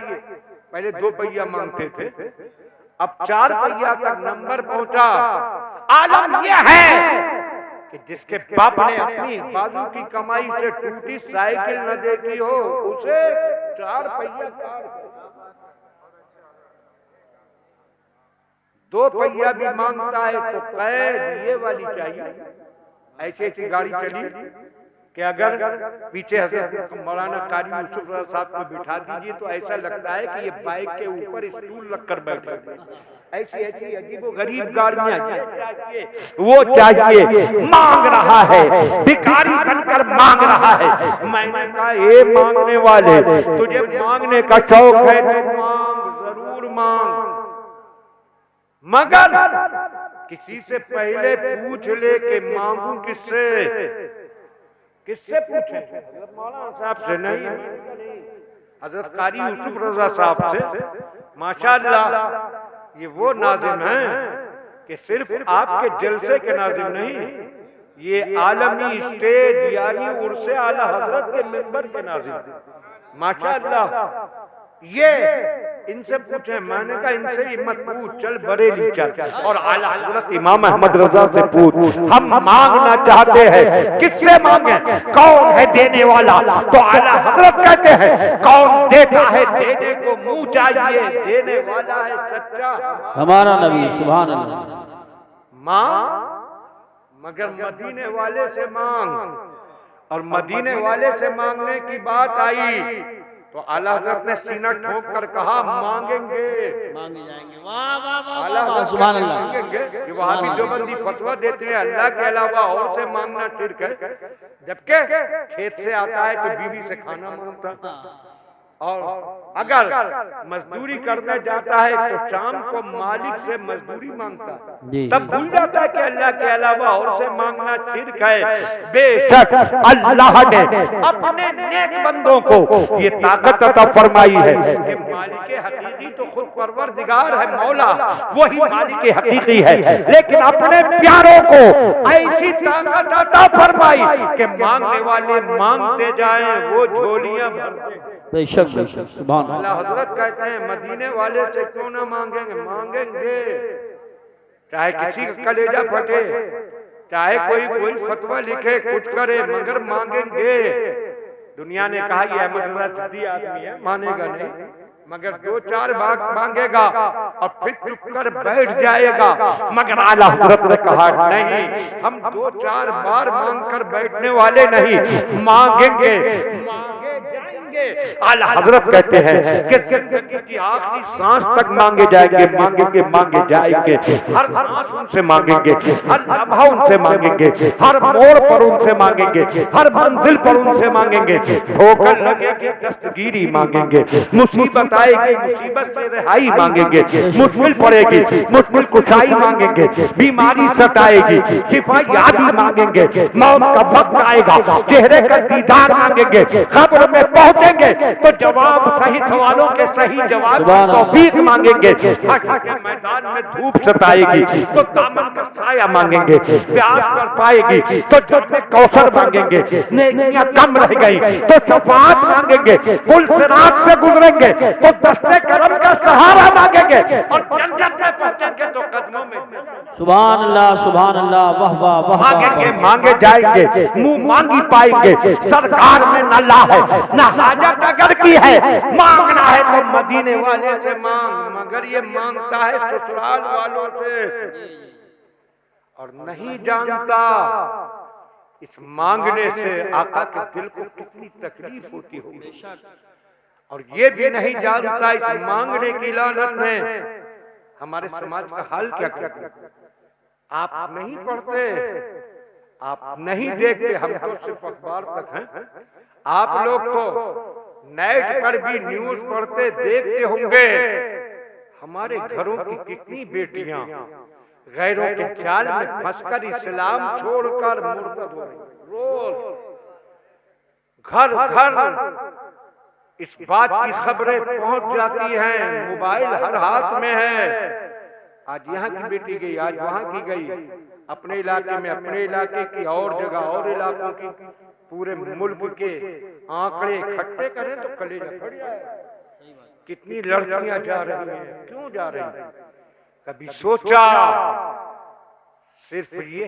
पहले 2 पहिया मांगते थे, अब 4 पहिया तक नंबर पहुंचा। आलम यह है कि जिसके बाप ने अपनी बाजू की कमाई से टूटी साइकिल न देखी हो, उसे 4 पहिया कार, 2 पहिया भी मांगता है तो कैद ये वाली चाहिए। ऐसी ऐसी गाड़ी चली कि अगर पीछे हजरत मौलाना कारी यूसुफ रज़ा साहब को बिठा दीजिए तो ऐसा लगता है कि ये बाइक के ऊपर स्टूल रखकर बैठे। ऐसी ऐसी अजीबो गरीब गाड़ियां चाहिए, वो चाहिए, मांग रहा है, भिखारी बनकर मांग रहा है। मैंने कहा ये मांगने वाले, तुझे मांगने का शौक है तो मांग, जरूर मांग, मगर किसी से पहले पूछ ले कि मांगू किससे। किससे पूछे? मौलाना साहब से नहीं, हजरत कारी यूसुफ रज़ा साहब से। माशाअल्लाह ये वो नाज़िम हैं कि सिर्फ आपके जलसे के नाज़िम नहीं, ये आलमी स्टेज यानी उर्से आला हजरत के मिंबर के नाज़िम। माशाअल्लाह ये इनसे पूछे, मैंने कहा इनसे ही मत पूछ, चल बरेली चल और आला हजरत इमाम अहमद रजा से पूछ। हम मांगना चाहते हैं, किससे मांगे? कौन है देने वाला? तो आला हजरत कहते हैं कौन देता है देने को मुंह चाहिए, देने वाला है सच्चा हमारा नबी। सुभान अल्लाह। मांग मगर मदीने वाले से मांग। और मदीने वाले से मांगने की बात आई तो आला हज़रत ने सीना ठोक कर कहा मांगेंगे, मांगे जाएंगे। वाह वाह वाह आला वाह, हज़रत सुभान अल्लाह। मांगेंगे। ये वहां भी देवबंदी फतवा देते हैं अल्लाह के अलावा और से मांगना शिर्क है, जबकि खेत से आता है तो बीवी से खाना मांगता, और अगर मजदूरी करने जाता है तो शाम को मालिक से मजदूरी मांगता है, तब भूल जाता है कि अल्लाह के अलावा और से मांगना शिर्क है। बेशक अल्लाह ने अपने नेक बंदों को ये ताकत अता फरमाई है कि मालिक हकीकी तो खुद परवरदिगार है, मौला वही मालिक हकीकी है, लेकिन अपने प्यारों को ऐसी ताकत अता फरमाई कि मांगने वाले मांगते जाएं, वो झोलियां भरते। बेशक बेशक, सुभान अल्लाह हजरत कहते हैं मदीने वाले से क्यों ना मांगेंगे, मांगेंगे। चाहे किसी का कलेजा फटे, चाहे कोई फतवा लिखे, कुछ करे, मगर मांगेंगे। दुनिया ने कहा ये अहमद रज़ा सिद्दी आदमी है, मानेगा नहीं, मगर 2-4 बार मांगेगा और फिर चुप कर बैठ जाएगा। मगर आला हज़रत ने कहा नहीं, हम 2-4 बार मांग कर बैठने वाले नहीं, मांगेंगे, मांगे जाएंगे। आला हज़रत कहते हैं कि जिंदगी की आखिरी सांस तक मांगे जाएंगे, मांगेंगे, मांगे जाएंगे। हर सांस उनसे मांगेंगे, हर लम्हा उनसे मांगेंगे, हर मोड़ पर उनसे मांगेंगे, हर मंजिल पर उनसे मांगेंगे। ठोकर लगेगी दस्तगीरी मांगेंगे, मुसीबत आएगी मुसीबत से रिहाई मांगेंगे, मुश्किल पड़ेगी मुश्किल कुशाई मांगेंगे, बीमारी सताएगी शिफा यादी मांगेंगे, मौत का वक्त आएगा चेहरे का दीदार मांगेंगे, खबर में पहुंचेंगे तो जवाब सही सवालों के सही जवाब तौफीक मांगेंगे। हश्र के मैदान में धूप सताएगी तो दामन का साया मांगेंगे, प्यास कर पाएगी तो जब कौसर मांगेंगे, नेकियां कम रह गई तो शफाअत मांगेंगे, पुल सिरात से गुजरेंगे तो दस्ते करम का सहारा मांगेंगे, और जन्नत में पहुंचेंगे तो कदमों में। सुभान अल्लाह, सुभान अल्लाह, वाह वाह वाह। मांगेंगे, मांगे जाएंगे, मुंह मांगी पाएंगे। सरकार में न ला है न हाजत अगर की है, मांगना है तो मदीने वाले से मांग, मगर ये मांगता है ससुराल वालों से और नहीं जानता इस मांगने से आका के दिल को कितनी तकलीफ होती होगी, और ये भी नहीं जानता इस मांगने की लानत ने हमारे समाज का हाल क्या करता। आप नहीं पढ़ते, आप नहीं देखते, हम तो सिर्फ अखबार तक हैं। आप लोग तो नेट पर भी न्यूज पढ़ते देखते होंगे, हमारे घरों की कितनी बेटियां गैरों के जाल में फंसकर इस्लाम छोड़कर मुर्तद हो रही। रोज घर घर इस बात की खबरें पहुंच जाती हैं, मोबाइल हर हाथ में है। आज यहाँ की बेटी गई, आज वहां की गई, अपने इलाके में अपने इलाके की, और जगह और इलाकों की, पूरे मुल्क के आंकड़े इकट्ठे करें तो कलेजा फट जाए। कितनी लड़कियां जा रही हैं, क्यों जा रही हैं? कभी सोचा सिर्फ ये